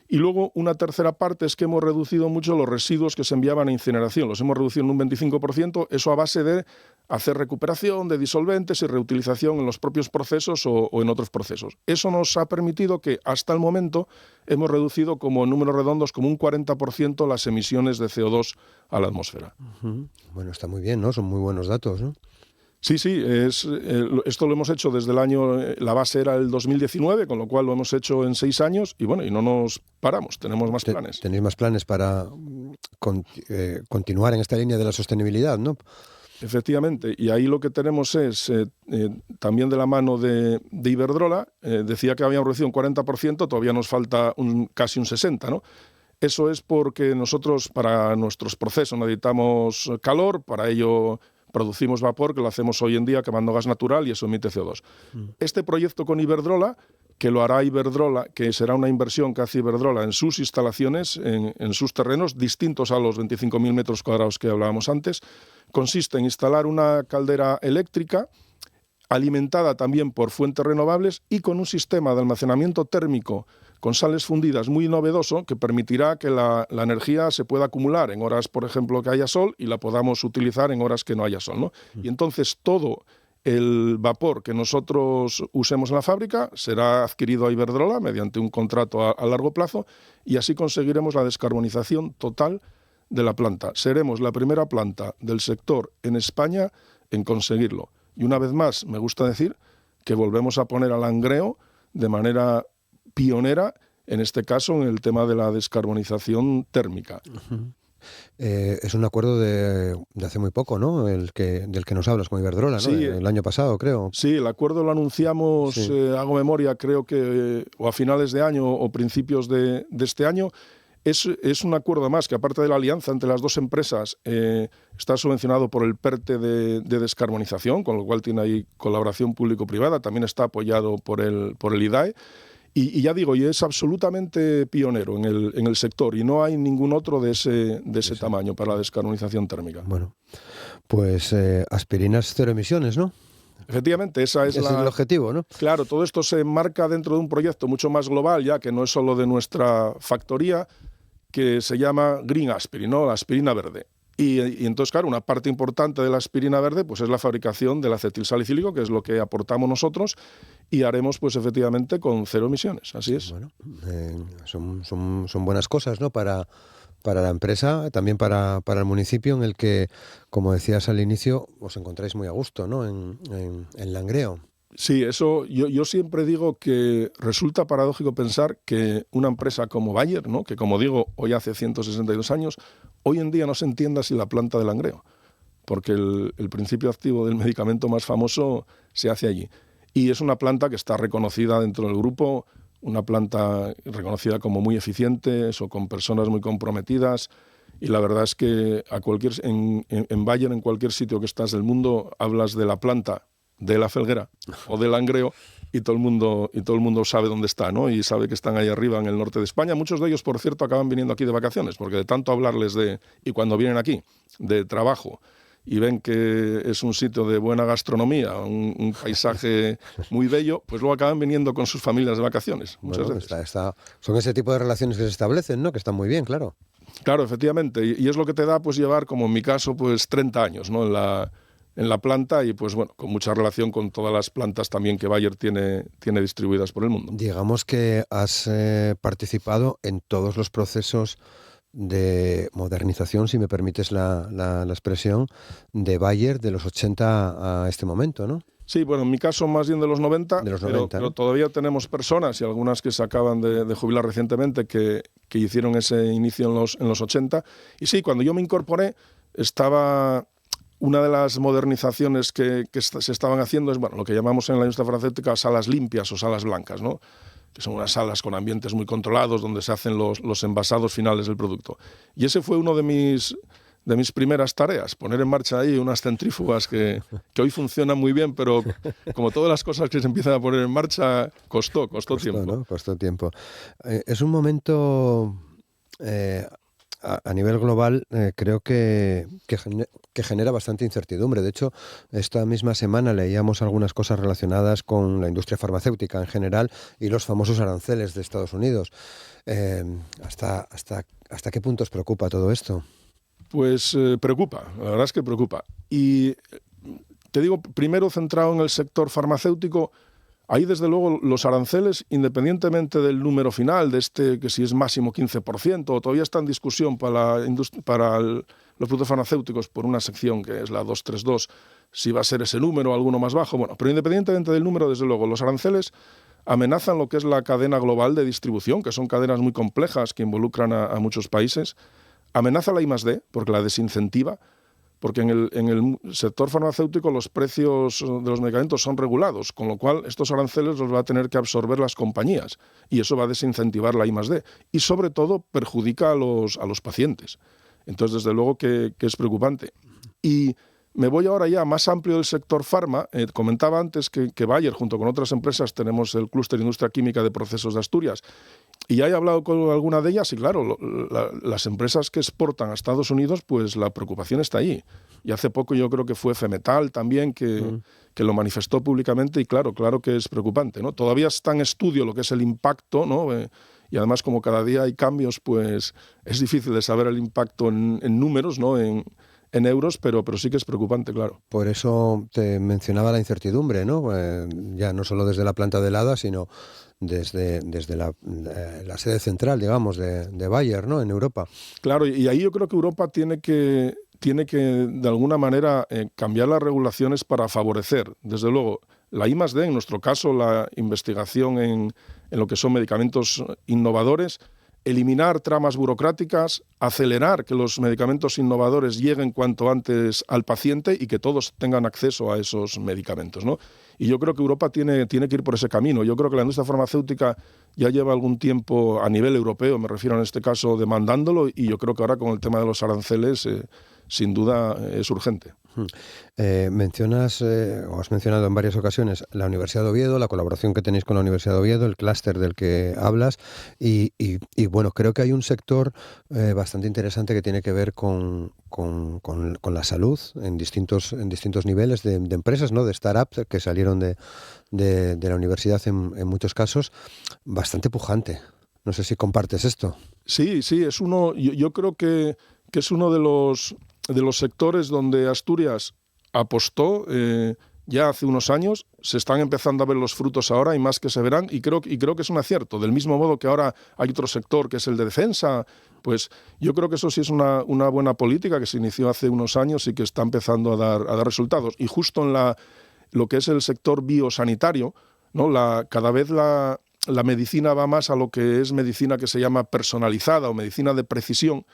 Y luego una tercera parte es que hemos reducido mucho los residuos que se enviaban a incineración. Los hemos reducido en un 25%, eso a base de hacer recuperación de disolventes y reutilización en los propios procesos o en otros procesos. Eso nos ha permitido que hasta el momento hemos reducido como en números redondos como un 40% las emisiones de CO2 a la atmósfera. Uh-huh. Bueno, está muy bien, ¿no? Son muy buenos datos, ¿no? Sí, esto lo hemos hecho desde el año, la base era el 2019, con lo cual lo hemos hecho en 6 años y bueno, y no nos paramos, tenemos más planes. Tenéis más planes para continuar en esta línea de la sostenibilidad, ¿no? Efectivamente, y ahí lo que tenemos es, también de la mano de Iberdrola, decía que habíamos reducido un 40%, todavía nos falta casi un 60%, ¿no? Eso es porque nosotros para nuestros procesos necesitamos calor, para ello producimos vapor, que lo hacemos hoy en día quemando gas natural y eso emite CO2. Este proyecto con Iberdrola, que lo hará Iberdrola, que será una inversión que hace Iberdrola en sus instalaciones, en sus terrenos, distintos a los 25.000 metros cuadrados que hablábamos antes, consiste en instalar una caldera eléctrica alimentada también por fuentes renovables y con un sistema de almacenamiento térmico con sales fundidas muy novedoso que permitirá que la energía se pueda acumular en horas, por ejemplo, que haya sol y la podamos utilizar en horas que no haya sol, ¿no? Y entonces todo el vapor que nosotros usemos en la fábrica será adquirido a Iberdrola mediante un contrato a largo plazo y así conseguiremos la descarbonización total de la planta. Seremos la primera planta del sector en España en conseguirlo. Y una vez más, me gusta decir que volvemos a poner a Langreo de manera pionera, en este caso, en el tema de la descarbonización térmica. Uh-huh. Es un acuerdo de hace muy poco, ¿no? Del que nos hablas con Iberdrola, ¿no? Sí, El año pasado, creo. Sí, el acuerdo lo anunciamos, Sí. hago memoria, creo que o a finales de año o principios de este año. Es un acuerdo más que, aparte de la alianza entre las dos empresas, está subvencionado por el PERTE de descarbonización, con lo cual tiene ahí colaboración público-privada, también está apoyado por el IDAE. Y ya digo, y es absolutamente pionero en el sector, y no hay ningún otro de ese tamaño para la descarbonización térmica. Bueno, pues aspirinas cero emisiones, ¿no? Efectivamente, ese es el objetivo, ¿no? Claro, todo esto se enmarca dentro de un proyecto mucho más global, ya que no es solo de nuestra factoría, que se llama Green Aspirin, ¿no? La aspirina verde. Y entonces, claro, una parte importante de la aspirina verde pues es la fabricación del acetilsalicílico, que es lo que aportamos nosotros, y haremos pues efectivamente con cero emisiones, así es. Bueno, son buenas cosas, ¿no? Para la empresa, también para el municipio, en el que, como decías al inicio, os encontráis muy a gusto, ¿no? En Langreo. Sí, eso yo siempre digo que resulta paradójico pensar que una empresa como Bayer, ¿no? Que como digo, hoy hace 162 años, hoy en día no se entienda sin la planta de Langreo, porque el principio activo del medicamento más famoso se hace allí. Y es una planta que está reconocida dentro del grupo, una planta reconocida como muy eficiente, o con personas muy comprometidas. Y la verdad es que en Bayer, en cualquier sitio que estás del mundo, hablas de la planta de la Felguera o de Langreo y todo el mundo sabe dónde está, ¿no? Y sabe que están ahí arriba en el norte de España. Muchos de ellos, por cierto, acaban viniendo aquí de vacaciones, porque de tanto hablarles y cuando vienen aquí, de trabajo, y ven que es un sitio de buena gastronomía, un paisaje muy bello, pues luego acaban viniendo con sus familias de vacaciones, muchas veces. Son ese tipo de relaciones que se establecen, ¿no? Que están muy bien, claro. Claro, efectivamente, y es lo que te da pues llevar, como en mi caso, pues 30 años, ¿no? En la planta, y pues bueno, con mucha relación con todas las plantas también que Bayer tiene distribuidas por el mundo. Digamos que has participado en todos los procesos de modernización, si me permites la expresión, de Bayer de los 80 a este momento, ¿no? Sí, bueno, en mi caso más bien de los 90, pero todavía tenemos personas, y algunas que se acaban de jubilar recientemente, que hicieron ese inicio en los 80. Y sí, cuando yo me incorporé, estaba una de las modernizaciones que se estaban haciendo, es lo que llamamos en la industria farmacéutica salas limpias o salas blancas, ¿no? Que son unas salas con ambientes muy controlados donde se hacen los envasados finales del producto. Y ese fue uno de mis primeras tareas, poner en marcha ahí unas centrífugas que hoy funcionan muy bien, pero como todas las cosas que se empiezan a poner en marcha, costó tiempo. ¿No? Costó tiempo. Es un momento, a nivel global, creo que genera bastante incertidumbre. De hecho, esta misma semana leíamos algunas cosas relacionadas con la industria farmacéutica en general y los famosos aranceles de Estados Unidos. ¿Hasta qué punto os preocupa todo esto? Pues preocupa, la verdad es que preocupa. Y te digo, primero centrado en el sector farmacéutico, ahí desde luego los aranceles, independientemente del número final, que si es máximo 15%, o todavía está en discusión para los productos farmacéuticos por una sección que es la 232, si va a ser ese número o alguno más bajo. Bueno, pero independientemente del número, desde luego, los aranceles amenazan lo que es la cadena global de distribución, que son cadenas muy complejas que involucran a muchos países. Amenaza la I+D porque la desincentiva, porque en el sector farmacéutico los precios de los medicamentos son regulados, con lo cual estos aranceles los va a tener que absorber las compañías y eso va a desincentivar la I+D y sobre todo perjudica a los pacientes. Entonces, desde luego que es preocupante. Y me voy ahora ya más amplio del sector farma. Comentaba antes que Bayer, junto con otras empresas, tenemos el clúster Industria Química de Procesos de Asturias. Y ya he hablado con alguna de ellas y claro, las empresas que exportan a Estados Unidos, pues la preocupación está ahí. Y hace poco yo creo que fue Femetal también que lo manifestó públicamente y claro que es preocupante, ¿no? Todavía está en estudio lo que es el impacto, ¿no? Y además como cada día hay cambios, pues es difícil de saber el impacto en números, ¿no? En euros, pero sí que es preocupante, claro. Por eso te mencionaba la incertidumbre, ¿no? Ya no solo desde la planta de helada, sino desde la sede central, digamos, de Bayer, ¿no? En Europa. Claro, y ahí yo creo que Europa tiene que de alguna manera cambiar las regulaciones para favorecer, desde luego, la I+D, en nuestro caso, la investigación en lo que son medicamentos innovadores, eliminar tramas burocráticas, acelerar que los medicamentos innovadores lleguen cuanto antes al paciente y que todos tengan acceso a esos medicamentos, ¿no? Y yo creo que Europa tiene que ir por ese camino. Yo creo que la industria farmacéutica ya lleva algún tiempo a nivel europeo, me refiero en este caso, demandándolo, y yo creo que ahora con el tema de los aranceles, sin duda, es urgente. Mencionas, o has mencionado en varias ocasiones, la Universidad de Oviedo, la colaboración que tenéis con la Universidad de Oviedo, el clúster del que hablas, y bueno, creo que hay un sector bastante interesante que tiene que ver con la salud en distintos niveles de empresas, ¿no? De startups que salieron de la universidad en muchos casos, bastante pujante. No sé si compartes esto. Sí, es uno. Yo creo que es uno de los sectores donde Asturias apostó ya hace unos años. Se están empezando a ver los frutos ahora y más que se verán, y creo que es un acierto. Del mismo modo que ahora hay otro sector que es el de defensa, pues yo creo que eso sí es una buena política que se inició hace unos años y que está empezando a dar resultados. Y justo en lo que es el sector biosanitario, ¿no? Cada vez la medicina va más a lo que es medicina que se llama personalizada o medicina de precisión,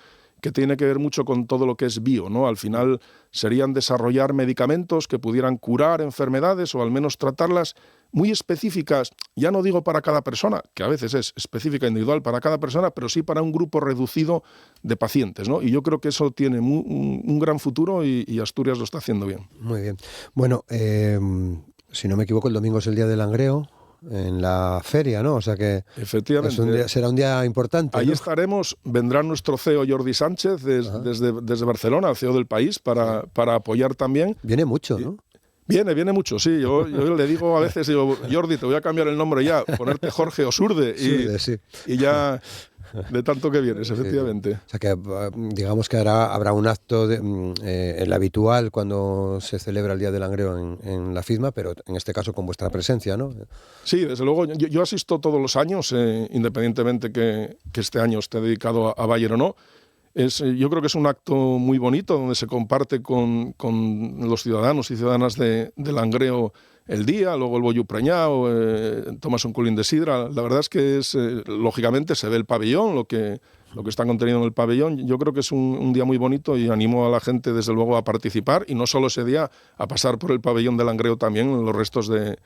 que tiene que ver mucho con todo lo que es bio, ¿no? Al final serían desarrollar medicamentos que pudieran curar enfermedades o al menos tratarlas muy específicas, ya no digo para cada persona, que a veces es específica individual para cada persona, pero sí para un grupo reducido de pacientes, ¿no? Y yo creo que eso tiene un gran futuro y Asturias lo está haciendo bien. Muy bien. Bueno, si no me equivoco, el domingo es el Día del Langreo en la feria, ¿no? O sea que efectivamente, será un día importante. Ahí, ¿no? Estaremos, vendrá nuestro CEO Jordi Sánchez desde Barcelona, el CEO del país, para apoyar también. Viene mucho, ¿no? Viene mucho, sí. Yo le digo a veces, Jordi, te voy a cambiar el nombre ya, ponerte Jorge o Surde, sí. Y ya de tanto que vienes, efectivamente. O sea que digamos que habrá un acto el habitual cuando se celebra el Día del Langreo en la FIDMA, pero en este caso con vuestra presencia, ¿no? Sí, desde luego. Yo asisto todos los años, independientemente que este año esté dedicado a Bayer o no. Yo creo que es un acto muy bonito donde se comparte con los ciudadanos y ciudadanas de Langreo el día, luego el bollo preñado, tomas un culín de sidra. La verdad es que lógicamente se ve el pabellón, lo que está contenido en el pabellón. Yo creo que es un día muy bonito y animo a la gente desde luego a participar, y no solo ese día, a pasar por el pabellón de Langreo también en los restos de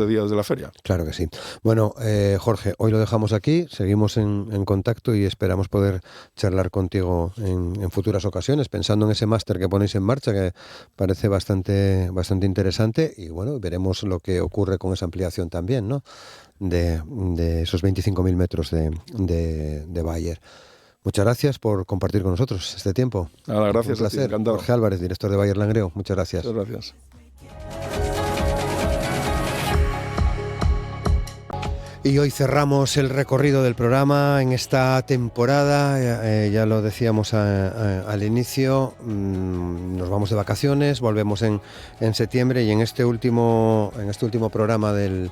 días de la feria. Claro que sí. Bueno, Jorge, hoy lo dejamos aquí, seguimos en contacto y esperamos poder charlar contigo en futuras ocasiones, pensando en ese máster que ponéis en marcha, que parece bastante interesante, y bueno, veremos lo que ocurre con esa ampliación también, ¿no? De esos 25.000 metros de Bayer. Muchas gracias por compartir con nosotros este tiempo. Nada, gracias. Un placer. A ti, encantado. Jorge Álvarez, director de Bayer Langreo. Muchas gracias. Muchas gracias. Y hoy cerramos el recorrido del programa en esta temporada, ya lo decíamos al inicio, nos vamos de vacaciones, volvemos en septiembre, y en este último programa del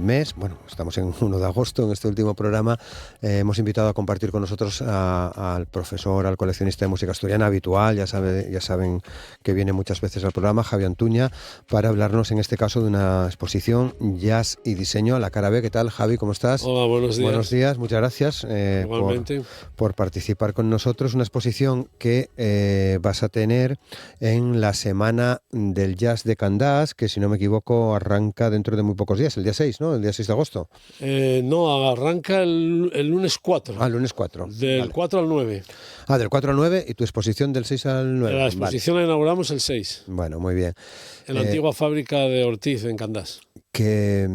mes, bueno, estamos en 1 de agosto, en este último programa, hemos invitado a compartir con nosotros al profesor, al coleccionista de música asturiana habitual, ya saben que viene muchas veces al programa, Javi Antuña, para hablarnos en este caso de una exposición Jazz y Diseño a la cara B. ¿Qué tal, Javi? ¿Cómo estás? Hola, buenos días. Buenos días, muchas gracias por participar con nosotros. Una exposición que vas a tener en la Semana del Jazz de Candás, que si no me equivoco arranca dentro de muy pocos días, el día 6, ¿no? El día 6 de agosto. No, arranca el lunes 4. Ah, el lunes 4. Del 4 al 9. Ah, del 4 al 9, y tu exposición del 6 al 9. La exposición la inauguramos el 6. Bueno, muy bien. En la antigua fábrica de Ortiz, en Candás. Que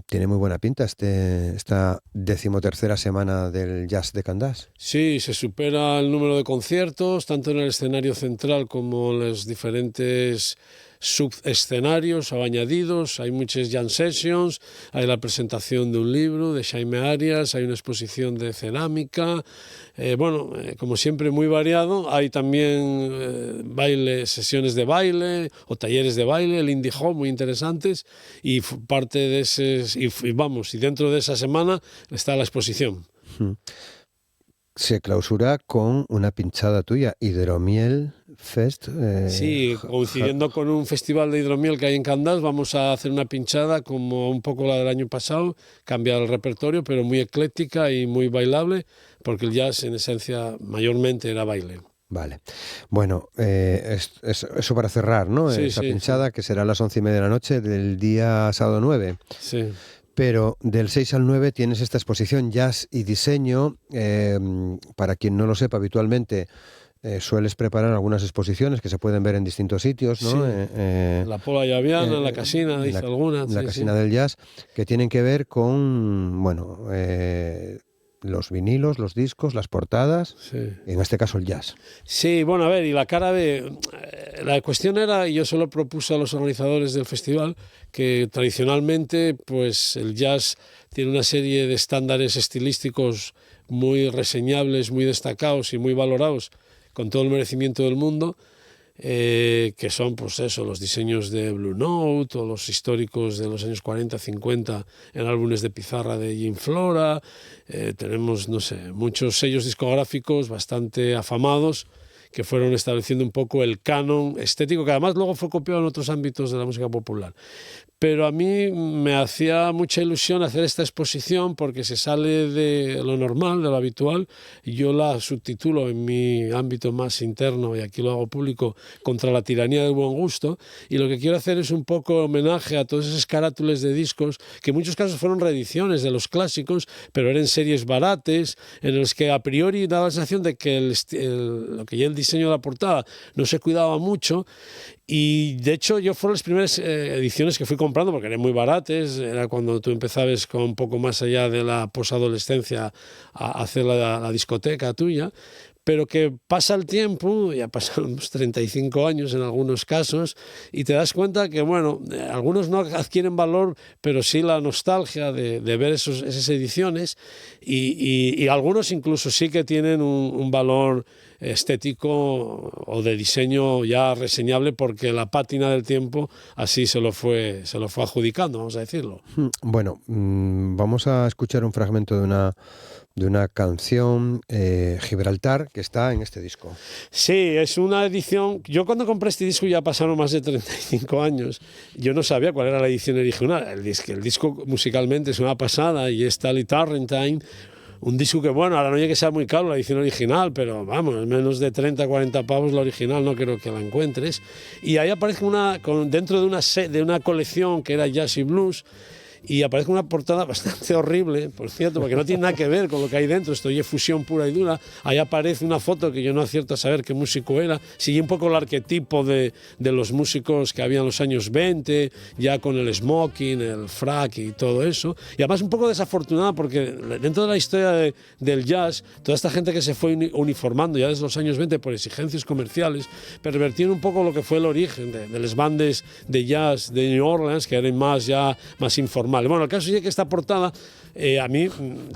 tiene muy buena pinta esta 13ª semana del Jazz de Candás. Sí, se supera el número de conciertos, tanto en el escenario central como en los diferentes subescenarios o añadidos. Hay muchas jam sessions, hay la presentación de un libro de Jaime Arias, hay una exposición de cerámica, como siempre muy variado. Hay también sesiones de baile o talleres de baile, el Indie Hall, muy interesantes, y parte de ese, y dentro de esa semana está la exposición. se clausura con una pinchada tuya, Hidromiel Fest. Sí, coincidiendo con un festival de hidromiel que hay en Candás, vamos a hacer una pinchada como un poco la del año pasado, cambiar el repertorio, pero muy ecléctica y muy bailable, porque el jazz en esencia mayormente era baile. Vale. Bueno, eso para cerrar, ¿no? Sí, Esa sí, pinchada sí. que será a las 11:30 de la noche del día sábado 9. Sí. Pero del 6 al 9 tienes esta exposición Jazz y Diseño. Para quien no lo sepa, habitualmente sueles preparar algunas exposiciones que se pueden ver en distintos sitios, ¿no? Sí. La Pola Llaviana, la Casina, hice algunas. La Sí, Casina sí. del Jazz, que tienen que ver con, bueno, los vinilos, los discos, las portadas, Sí. en este caso el jazz. Sí, bueno, a ver, y la cara B, la cuestión era, y yo se lo propuse a los organizadores del festival, que tradicionalmente pues el jazz tiene una serie de estándares estilísticos muy reseñables, muy destacados y muy valorados, con todo el merecimiento del mundo, que son pues eso, los diseños de Blue Note o los históricos de los años 40, 50 en álbumes de pizarra de Jim Flora. Tenemos, no sé, muchos sellos discográficos bastante afamados que fueron estableciendo un poco el canon estético, que además luego fue copiado en otros ámbitos de la música popular. Pero a mí me hacía mucha ilusión hacer esta exposición porque se sale de lo normal, de lo habitual. Yo la subtitulo en mi ámbito más interno, y aquí lo hago público, Contra la tiranía del buen gusto. Y lo que quiero hacer es un poco homenaje a todos esos carátulas de discos, que en muchos casos fueron reediciones de los clásicos, pero eran series barates, en los que a priori daba la sensación de que lo que ya el diseño de la portada no se cuidaba mucho. Y de hecho yo fueron las primeras ediciones que fui comprando porque eran muy baratas, era cuando tú empezabas con un poco más allá de la posadolescencia a hacer la discoteca tuya, pero que pasa el tiempo, ya pasan unos 35 años en algunos casos, y te das cuenta que, bueno, algunos no adquieren valor, pero sí la nostalgia de ver esas ediciones, y algunos incluso sí que tienen un valor estético o de diseño ya reseñable, porque la pátina del tiempo así se lo fue adjudicando, vamos a decirlo. Bueno, vamos a escuchar un fragmento de una canción, Gibraltar, que está en este disco. Sí, es una edición. Yo cuando compré este disco ya pasaron más de 35 años. Yo no sabía cuál era la edición original. El disco musicalmente es una pasada y es Tally Turrentine. Un disco que, bueno, ahora no hay que sea muy caro la edición original, pero vamos, menos de 30, 40 pavos la original, no creo que la encuentres. Y ahí aparece dentro de una colección que era Jazz y Blues, y aparece una portada bastante horrible, por cierto, porque no tiene nada que ver con lo que hay dentro, esto ya es fusión pura y dura. Ahí aparece una foto que yo no acierto a saber qué músico era, sigue un poco el arquetipo de los músicos que había en los años 20, ya con el smoking, el frac y todo eso, y además un poco desafortunada porque dentro de la historia del jazz, toda esta gente que se fue uniformando ya desde los años 20 por exigencias comerciales, pervertieron un poco lo que fue el origen de las bandas de jazz de New Orleans, que eran más informales. Bueno, el caso es que esta portada, a mí,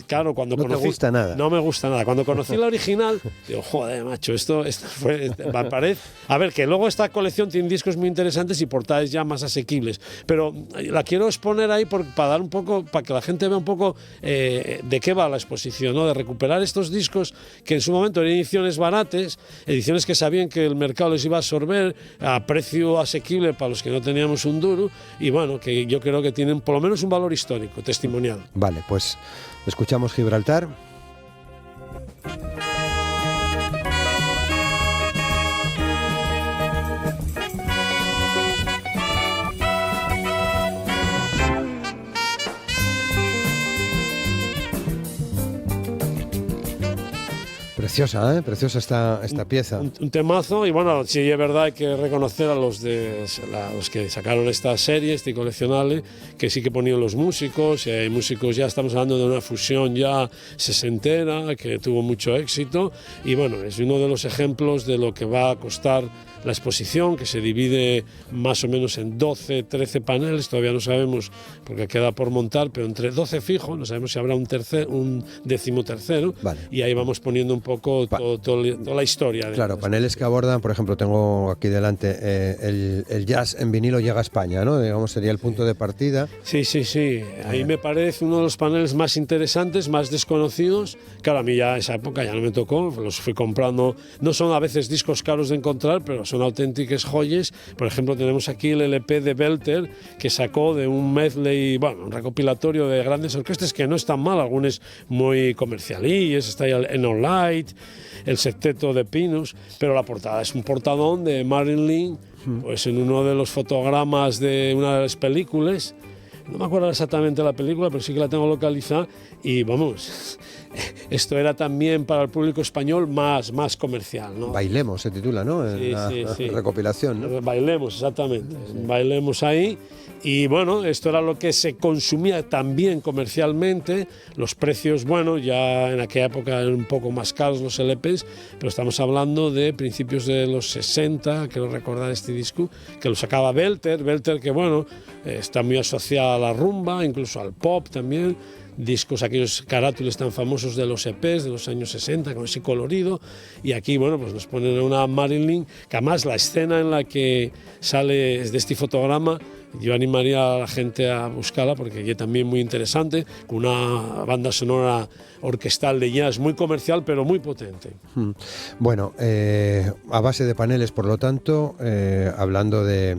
claro, cuando no conocí... No te gusta nada. No me gusta nada. Cuando conocí la original, digo, joder, macho, esto fue... Me parece... A ver, que luego esta colección tiene discos muy interesantes y portadas ya más asequibles, pero la quiero exponer ahí para dar un poco, para que la gente vea un poco de qué va la exposición, ¿no? De recuperar estos discos que en su momento eran ediciones baratas, ediciones que sabían que el mercado les iba a absorber a precio asequible para los que no teníamos un duro, y bueno, que yo creo que tienen por lo menos un valor histórico, testimonial. Vale, pues escuchamos Gibraltar. Preciosa, ¿eh? Preciosa esta pieza. Un temazo, y bueno, sí es verdad, hay que reconocer a los que sacaron esta serie, este coleccionable, que sí que ponían los músicos, y hay músicos, ya estamos hablando de una fusión ya sesentera, que tuvo mucho éxito, y bueno, es uno de los ejemplos de lo que va a costar la exposición, que se divide más o menos en 12, 13 paneles, todavía no sabemos porque queda por montar, pero entre 12 fijo, no sabemos si habrá un 13º, vale. Y ahí vamos poniendo un poco poco toda la historia. Claro, paneles que abordan, por ejemplo, tengo aquí delante el jazz en vinilo llega a España, ¿no? Digamos, sería el punto de partida. Sí. Ahí me parece uno de los paneles más interesantes, más desconocidos. Claro, a mí ya esa época ya no me tocó, los fui comprando. No son a veces discos caros de encontrar, pero son auténticas joyas. Por ejemplo, tenemos aquí el LP de Belter, que sacó de un medley, bueno, un recopilatorio de grandes orquestas que no están mal, algunos muy comercialillos, está ahí el Eno Light, el Septeto de Pinus, pero la portada es un portadón de Marilyn, pues en uno de los fotogramas de una de las películas. No me acuerdo exactamente la película, pero sí que la tengo localizada y vamos, esto era también para el público español más comercial, ¿no? Bailemos se titula, ¿no? Sí. Recopilación, ¿no? Bailemos, exactamente. Sí. Bailemos ahí. Y bueno, esto era lo que se consumía también comercialmente. Los precios, bueno, ya en aquella época eran un poco más caros los LPs, pero estamos hablando de principios de los 60, quiero recordar este disco, que lo sacaba Belter que bueno, está muy asociado a la rumba, incluso al pop también. Discos, aquellos carátulas tan famosos de los EPs de los años 60, con ese colorido, y aquí, bueno, pues nos ponen una Marilyn, que además la escena en la que sale de este fotograma, yo animaría a la gente a buscarla porque es también muy interesante, con una banda sonora orquestal de jazz muy comercial, pero muy potente. Bueno, a base de paneles, por lo tanto, hablando de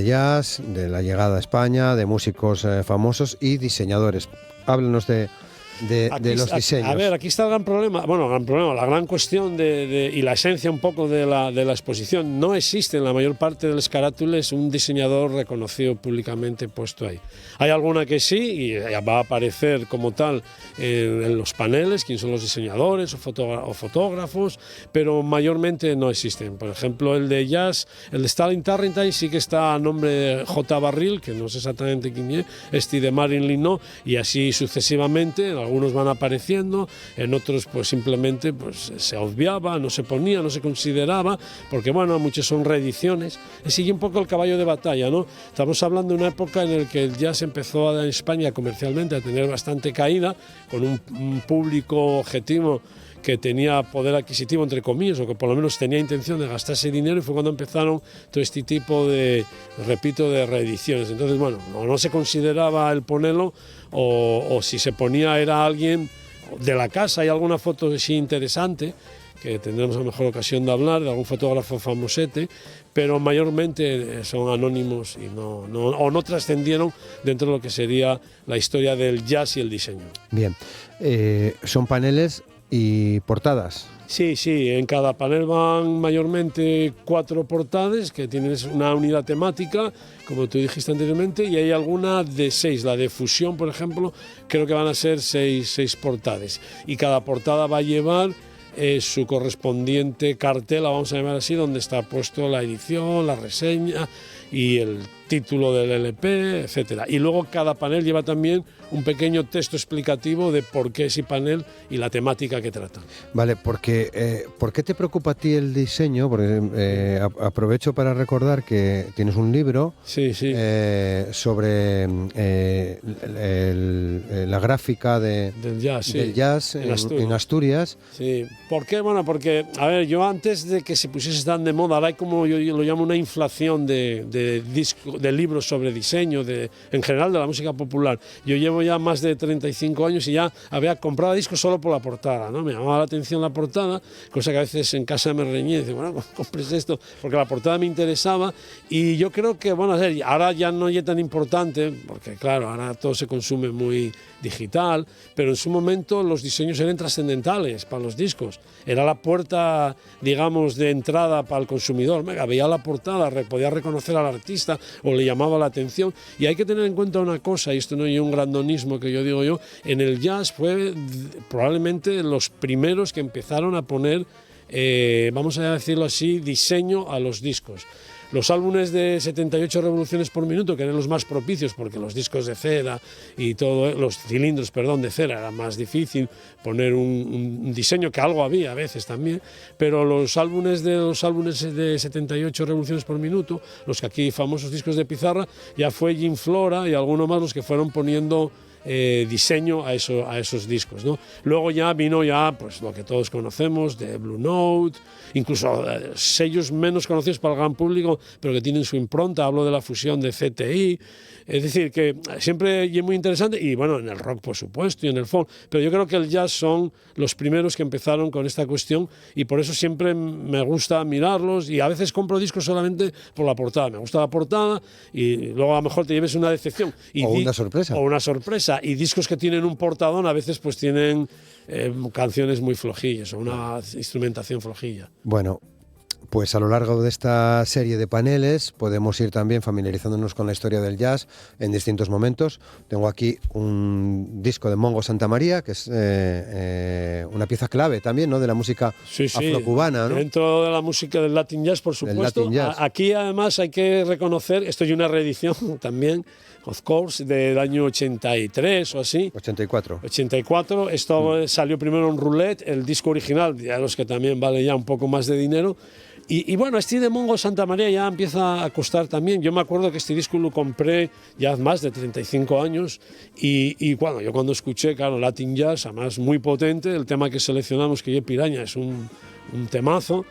jazz, de la llegada a España, de músicos famosos y diseñadores. Háblanos de los diseños. A ver, aquí está el gran problema. Bueno, la gran cuestión y la esencia un poco de la exposición. No existe en la mayor parte de las carátulas un diseñador reconocido públicamente puesto ahí. Hay alguna que sí, y va a aparecer como tal en los paneles, quién son los diseñadores o fotógrafos, pero mayormente no existen. Por ejemplo, el de jazz, el de Stalin Tarrantine sí que está a nombre de J. Barril, que no sé exactamente quién es, este de Marilyn no, y así sucesivamente. Algunos van apareciendo, en otros pues simplemente pues, se obviaba, no se ponía, no se consideraba, porque bueno, muchas son reediciones. Sigue un poco el caballo de batalla, ¿no? Estamos hablando de una época en la que el jazz empezó en España comercialmente a tener bastante caída, con un público objetivo que tenía poder adquisitivo, entre comillas, o que por lo menos tenía intención de gastarse dinero, y fue cuando empezaron todo este tipo de, repito, de reediciones. Entonces, bueno, no se consideraba el ponerlo, o si se ponía era alguien de la casa. Hay alguna foto así interesante, que tendremos a lo mejor ocasión de hablar, de algún fotógrafo famosete, pero mayormente son anónimos y no trascendieron dentro de lo que sería la historia del jazz y el diseño. Bien, son paneles y portadas. Sí, en cada panel van mayormente 4 portadas que tienen una unidad temática, como tú dijiste anteriormente, y hay alguna de 6. La de fusión, por ejemplo, creo que van a ser 6 portadas. Y cada portada va a llevar su correspondiente cartela, vamos a llamar así, donde está puesto la edición, la reseña y el título del LP, etcétera. Y luego cada panel lleva también un pequeño texto explicativo de por qué ese panel y la temática que trata. Vale, porque ¿por qué te preocupa a ti el diseño? Porque aprovecho para recordar que tienes un libro sobre la gráfica del jazz en Asturias. Sí, ¿por qué? Bueno, porque, a ver, yo antes de que se pusiese tan de moda, ahora hay como yo lo llamo una inflación de libros sobre diseño, en general de la música popular. Yo llevo ya más de 35 años y ya había comprado discos solo por la portada, ¿no? Me llamaba la atención la portada, cosa que a veces en casa me reñía y decía, bueno, compres esto, porque la portada me interesaba. Y yo creo que, bueno, ahora ya no es tan importante, porque claro, ahora todo se consume muy digital, pero en su momento los diseños eran trascendentales para los discos. Era la puerta, digamos, de entrada para el consumidor. Veía la portada, podía reconocer al artista o le llamaba la atención. Y hay que tener en cuenta una cosa, y esto no es un grandonismo que yo digo yo, en el jazz fue probablemente los primeros que empezaron a poner, vamos a decirlo así, diseño a los discos. Los álbumes de 78 revoluciones por minuto, que eran los más propicios, porque los discos de cera y todo, los cilindros, de cera, era más difícil poner un diseño, que algo había a veces también, pero los álbumes de 78 revoluciones por minuto, los que aquí famosos discos de pizarra, ya fue Jim Flora y alguno más los que fueron poniendo diseño a esos discos, ¿no? Luego ya vino pues lo que todos conocemos de Blue Note, incluso sellos menos conocidos para el gran público, pero que tienen su impronta. Hablo de la fusión de CTI. Es decir, que siempre es muy interesante, y bueno, en el rock por supuesto y en el folk, pero yo creo que el jazz son los primeros que empezaron con esta cuestión, y por eso siempre me gusta mirarlos, y a veces compro discos solamente por la portada. Me gusta la portada y luego a lo mejor te lleves una decepción. O una sorpresa. O una sorpresa. Y discos que tienen un portadón a veces pues tienen canciones muy flojillas o una instrumentación flojilla. Bueno, pues a lo largo de esta serie de paneles podemos ir también familiarizándonos con la historia del jazz en distintos momentos. Tengo aquí un disco de Mongo Santamaría, que es una pieza clave también, ¿no?, de la música afrocubana, ¿no? Dentro de la música del Latin Jazz, por supuesto. Latin jazz. Aquí además hay que reconocer, esto es una reedición también, of course, del año 83 o así. 84. 84, esto salió primero en Roulette, el disco original, ya los que también vale ya un poco más de dinero. Y bueno, este de Mongo Santamaría ya empieza a costar también. Yo me acuerdo que este disco lo compré ya hace más de 35 años y cuando escuché, claro, Latin Jazz, además muy potente, el tema que seleccionamos, que es Piraña, es un temazo.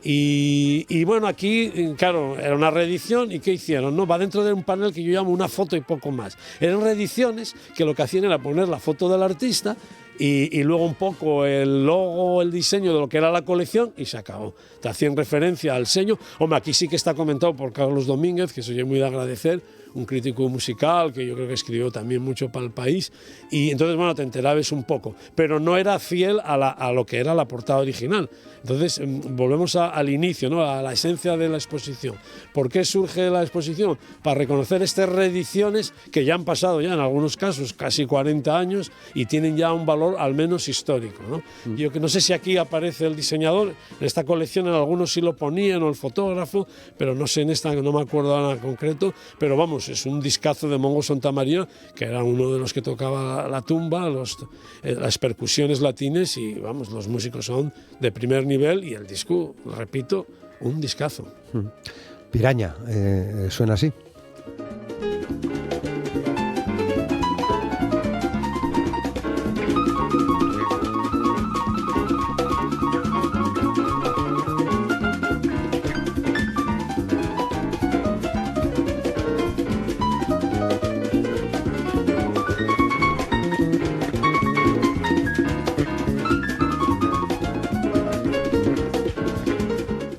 Y bueno, aquí, claro, era una reedición, ¿y qué hicieron? No, va dentro de un panel que yo llamo una foto y poco más. Eran reediciones que lo que hacían era poner la foto del artista y luego un poco el logo, el diseño de lo que era la colección, y se acabó. Te hacían referencia al sello. Hombre, aquí sí que está comentado por Carlos Domínguez, que soy muy de agradecer, un crítico musical que yo creo que escribió también mucho para El País, y entonces, bueno, te enterabas un poco, pero no era fiel a lo que era la portada original. Entonces, volvemos al inicio, ¿no?, a la esencia de la exposición. ¿Por qué surge la exposición? Para reconocer estas reediciones que ya han pasado ya en algunos casos casi 40 años y tienen ya un valor al menos histórico, ¿no? Yo que no sé si aquí aparece el diseñador, en esta colección en algunos sí lo ponían, o el fotógrafo, pero no sé, en esta no me acuerdo nada concreto, pero vamos, es un discazo de Mongo Santamaría, que era uno de los que tocaba la tumba, las percusiones latines, y vamos, los músicos son de primer nivel, y el disco, repito, un discazo. Piraña, suena así.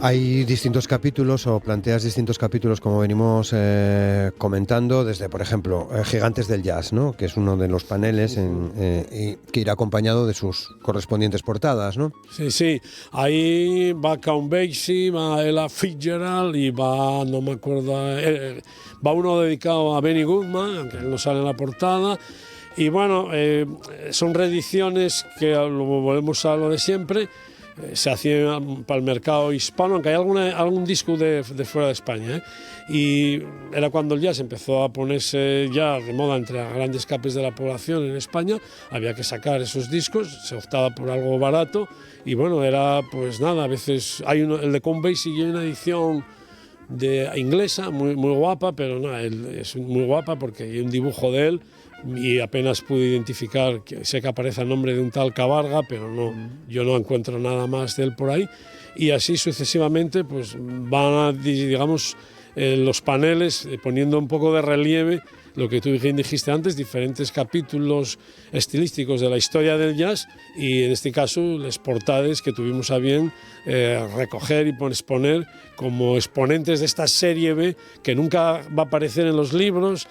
Hay distintos capítulos, o planteas distintos capítulos, como venimos comentando, desde, por ejemplo, Gigantes del Jazz, ¿no?, que es uno de los paneles y que irá acompañado de sus correspondientes portadas, ¿no? Sí, sí. Ahí va Count Basie, va Ella Fitzgerald y va, no me acuerdo, va uno dedicado a Benny Goodman, aunque no sale en la portada. Y bueno, son reediciones que volvemos a lo de siempre. Se hacía para el mercado hispano, aunque hay algún disco de fuera de España, ¿eh? Y era cuando el jazz empezó a ponerse ya de moda entre grandes capes de la población en España. Había que sacar esos discos, se optaba por algo barato, y bueno, era pues nada, a veces hay el de Count Basie, y hay una edición inglesa muy, muy guapa, pero no, es muy guapa porque hay un dibujo de él, y apenas pude identificar, sé que aparece el nombre de un tal Cabarga, pero no, yo no encuentro nada más de él por ahí, y así sucesivamente pues van, digamos, los paneles poniendo un poco de relieve lo que tú dijiste antes, diferentes capítulos estilísticos de la historia del jazz, y en este caso las portadas que tuvimos a bien recoger y exponer como exponentes de esta serie B, que nunca va a aparecer en los libros,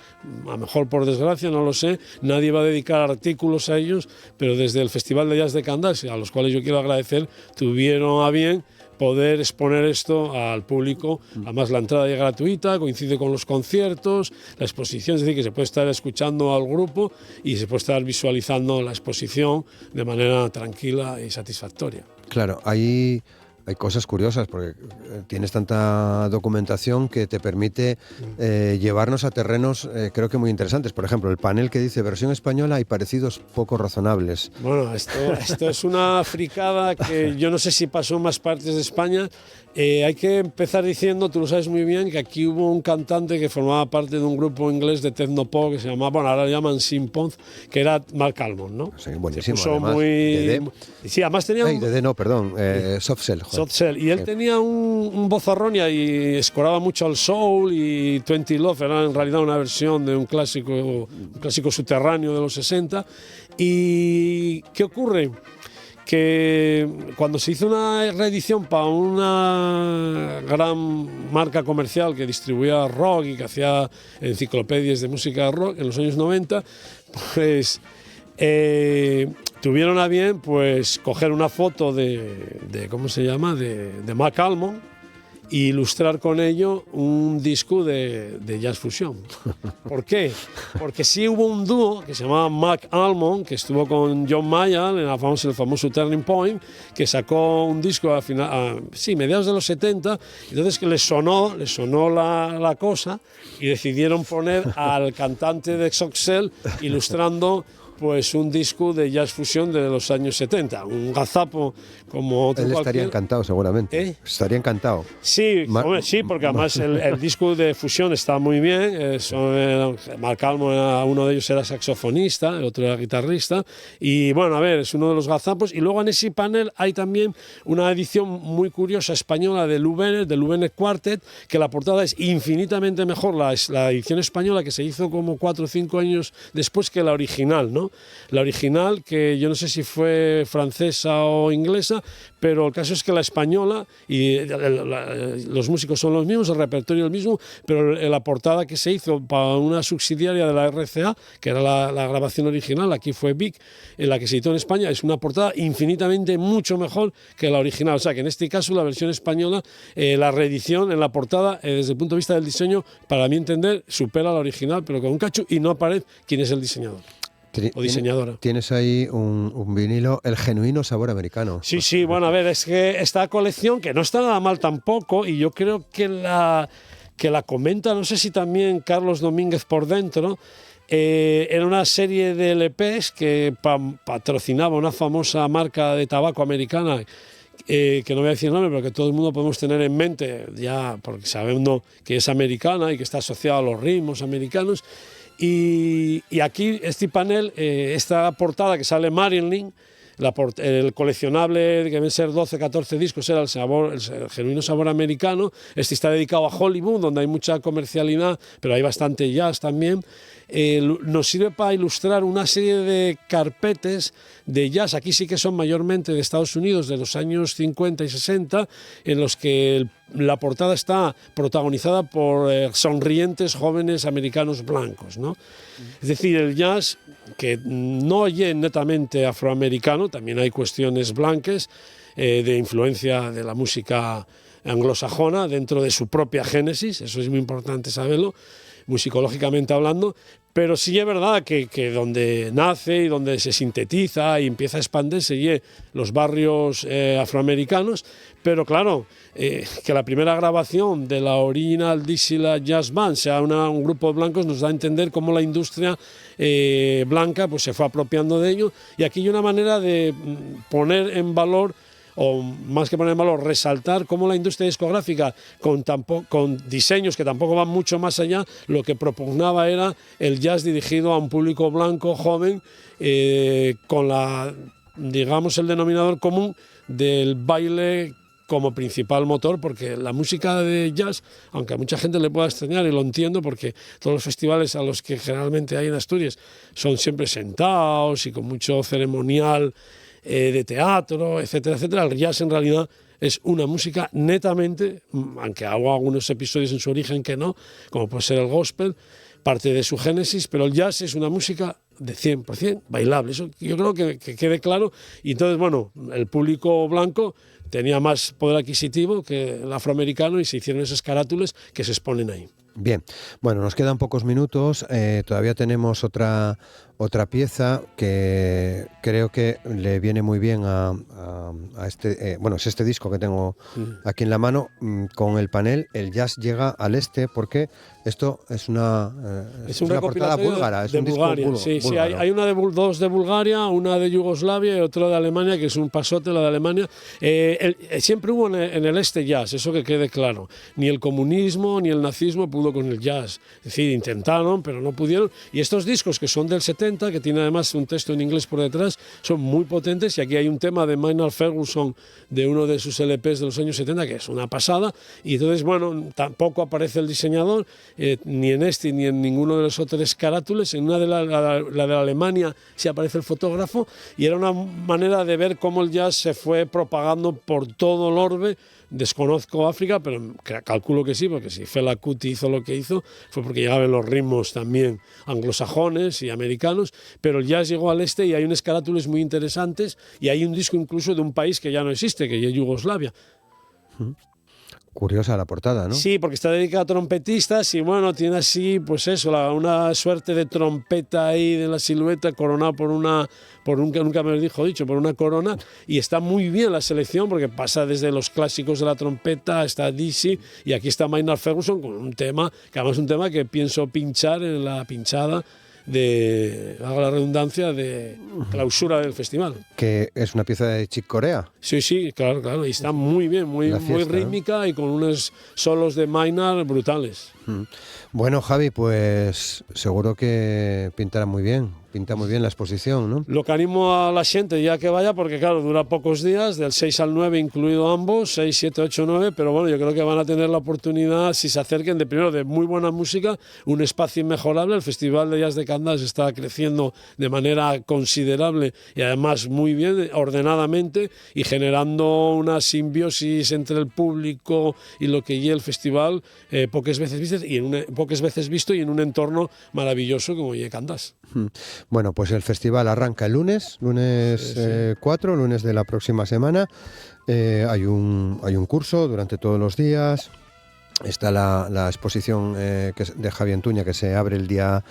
a lo mejor por desgracia, no lo sé, nadie va a dedicar artículos a ellos, pero desde el Festival de Jazz de Candás, a los cuales yo quiero agradecer, tuvieron a bien poder exponer esto al público. Además, la entrada es gratuita, coincide con los conciertos, la exposición, es decir, que se puede estar escuchando al grupo y se puede estar visualizando la exposición de manera tranquila y satisfactoria. Claro, ahí hay cosas curiosas porque tienes tanta documentación que te permite llevarnos a terrenos creo que muy interesantes. Por ejemplo, el panel que dice versión española y parecidos poco razonables. Bueno, esto es una fricada que yo no sé si pasó en más partes de España. Hay que empezar diciendo, tú lo sabes muy bien, que aquí hubo un cantante que formaba parte de un grupo inglés de technopop que se llamaba, bueno, ahora lo llaman Simpons, que era Mark Almond, ¿no? Sí, buenísimo. Se puso Además, muy... Sí, además tenía Soft Cell. Soft Cell. Y él tenía un vozarrón y escoraba mucho al soul, y 20 Love era en realidad una versión de un clásico subterráneo de los 60. ¿Y qué ocurre? Que cuando se hizo una reedición para una gran marca comercial que distribuía rock y que hacía enciclopedias de música rock en los años 90, pues tuvieron a bien pues coger una foto de ¿cómo se llama? De Mark Almond e ilustrar con ello un disco de jazz fusión. ¿Por qué? Porque sí hubo un dúo que se llamaba Mark Almond, que estuvo con John Mayall en el famoso Turning Point, que sacó un disco mediados de los 70, entonces que les sonó la cosa y decidieron poner al cantante de Soft Cell ilustrando pues un disco de jazz fusión de los años 70, un gazapo como otro. Él cualquier. estaría encantado seguramente. Estaría encantado. Sí, sí, porque además el disco de fusión está muy bien. Mark Almond, uno de ellos era saxofonista, el otro era guitarrista. Y bueno, a ver, es uno de los gazapos. Y luego en ese panel hay también una edición muy curiosa española de Lou Bennett Quartet, que la portada es infinitamente mejor, la edición española, que se hizo como 4 o 5 años después que la original, ¿no? La original, que yo no sé si fue francesa o inglesa, pero el caso es que la española, y los músicos son los mismos, el repertorio el mismo, pero la portada que se hizo para una subsidiaria de la RCA, que era la grabación original, aquí fue Vic, en la que se editó en España, es una portada infinitamente mucho mejor que la original. O sea que en este caso la versión española, la reedición en la portada, desde el punto de vista del diseño, para mi entender, supera la original, pero con un cacho, y no aparece quién es el diseñador. O diseñadora. Tienes ahí un vinilo, el genuino sabor americano. Sí, bueno, a ver, es que esta colección, que no está nada mal tampoco, y yo creo que la comenta, no sé si también Carlos Domínguez por dentro, era una serie de LPs que patrocinaba una famosa marca de tabaco americana, que no voy a decir el nombre, pero que todo el mundo podemos tener en mente, ya porque sabemos que es americana y que está asociada a los ritmos americanos. Y aquí este panel, esta portada que sale Marilyn, el coleccionable que deben ser 12, 14 discos, era el genuino sabor americano. Este está dedicado a Hollywood, donde hay mucha comercialidad, pero hay bastante jazz también. Nos sirve para ilustrar una serie de carpetes de jazz, aquí sí que son mayormente de Estados Unidos, de los años 50 y 60, en los que la portada está protagonizada por sonrientes jóvenes americanos blancos, ¿no? Es decir, el jazz, que no es netamente afroamericano, también hay cuestiones blancas de influencia de la música anglosajona dentro de su propia génesis, eso es muy importante saberlo, musicológicamente hablando, pero sí es verdad que donde nace y donde se sintetiza y empieza a expandirse y los barrios afroamericanos, pero claro, que la primera grabación de la Original Dixieland Jazz Band sea un grupo de blancos nos da a entender cómo la industria blanca pues se fue apropiando de ello, y aquí hay una manera de poner en valor, o más que poner en valor, resaltar cómo la industria discográfica, con diseños que tampoco van mucho más allá, lo que propugnaba era el jazz dirigido a un público blanco, joven, con digamos, el denominador común del baile como principal motor, porque la música de jazz, aunque a mucha gente le pueda extrañar, y lo entiendo, porque todos los festivales a los que generalmente hay en Asturias son siempre sentados y con mucho ceremonial, de teatro, etcétera, etcétera. El jazz en realidad es una música netamente, aunque hago algunos episodios en su origen que no, como puede ser el gospel, parte de su génesis, pero el jazz es una música de 100% bailable. Eso yo creo que quede claro. Y entonces, bueno, el público blanco tenía más poder adquisitivo que el afroamericano y se hicieron esas carátulas que se exponen ahí. Bien, bueno, nos quedan pocos minutos, todavía tenemos otra otra pieza que creo que le viene muy bien a este, bueno, es este disco que tengo aquí en la mano, con el panel El jazz llega al este, porque esto es una portada búlgara, es un disco Bulgaria. Sí, hay una dos de Bulgaria, una de Yugoslavia y otra de Alemania, que es un pasote, la de Alemania. Siempre hubo en el este jazz, eso que quede claro. Ni el comunismo ni el nazismo pudo con el jazz. Es decir, intentaron, pero no pudieron. Y estos discos, que son del 70, que tiene además un texto en inglés por detrás, son muy potentes. Y aquí hay un tema de Maynard Ferguson, de uno de sus LPs de los años 70, que es una pasada. Y entonces, bueno, tampoco aparece el diseñador, ni en este ni en ninguno de los otros carátulas. En una de la de Alemania sí aparece el fotógrafo, y era una manera de ver cómo el jazz se fue propagando por todo el orbe. Desconozco África, pero calculo que sí, porque si Fela Kuti hizo lo que hizo fue porque llegaban los ritmos también anglosajones y americanos, pero el jazz llegó al este y hay unos carátulas muy interesantes, y hay un disco incluso de un país que ya no existe, que es Yugoslavia. Curiosa la portada, ¿no? Sí, porque está dedicada a trompetistas y bueno, tiene así, pues eso, una suerte de trompeta ahí de la silueta coronada por nunca me dijo dicho, por una corona, y está muy bien la selección porque pasa desde los clásicos de la trompeta hasta Dizzy, y aquí está Maynard Ferguson con un tema, que además es un tema que pienso pinchar en la pinchada haga la redundancia, de clausura del festival. Que es una pieza de Chick Corea. Sí, claro, y está muy bien, muy rítmica, ¿no? Y con unos solos de Maynard brutales. Bueno, Javi, pues seguro que pinta muy bien la exposición, ¿no? Lo que animo a la gente ya que vaya, porque claro, dura pocos días, del 6 al 9 incluido ambos, 6, 7, 8, 9, pero bueno, yo creo que van a tener la oportunidad, si se acerquen, de muy buena música, un espacio inmejorable. El Festival de Jazz de Candás está creciendo de manera considerable y además muy bien, ordenadamente, y generando una simbiosis entre el público y lo que lleva el festival, pocas veces visto y en un entorno maravilloso como lleva Candás. Bueno, pues el festival arranca el lunes 4, lunes de la próxima semana. Hay un curso durante todos los días. Está la exposición de Javi Antuña, que se abre el día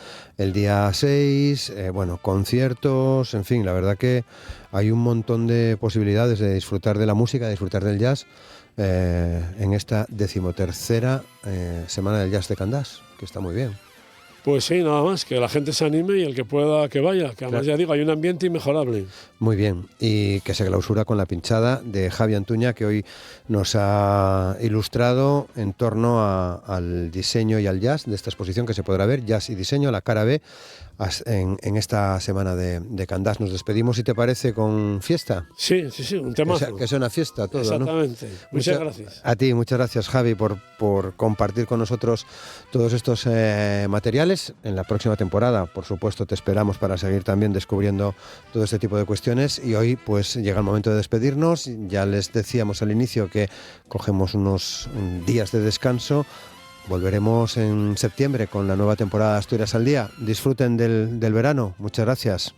6, bueno, conciertos, en fin, la verdad que hay un montón de posibilidades de disfrutar de la música, de disfrutar del jazz en esta 13ª Semana del Jazz de Candás, que está muy bien. Pues sí, nada más, que la gente se anime y el que pueda que vaya, que además ya digo, hay un ambiente inmejorable. Muy bien, y que se clausura con la pinchada de Javi Antuña, que hoy nos ha ilustrado en torno al diseño y al jazz de esta exposición que se podrá ver, Jazz y Diseño, la cara B, en esta semana de Candás. Nos despedimos, si te parece, con fiesta. Sí, un temazo. Que sea una fiesta todo. Exactamente. ¿No? Muchas gracias. A ti, muchas gracias, Javi, por compartir con nosotros todos estos materiales. En la próxima temporada, por supuesto, te esperamos para seguir también descubriendo todo este tipo de cuestiones, y hoy pues llega el momento de despedirnos. Ya les decíamos al inicio que cogemos unos días de descanso. Volveremos en septiembre con la nueva temporada de Asturias al Día. Disfruten del verano. Muchas gracias.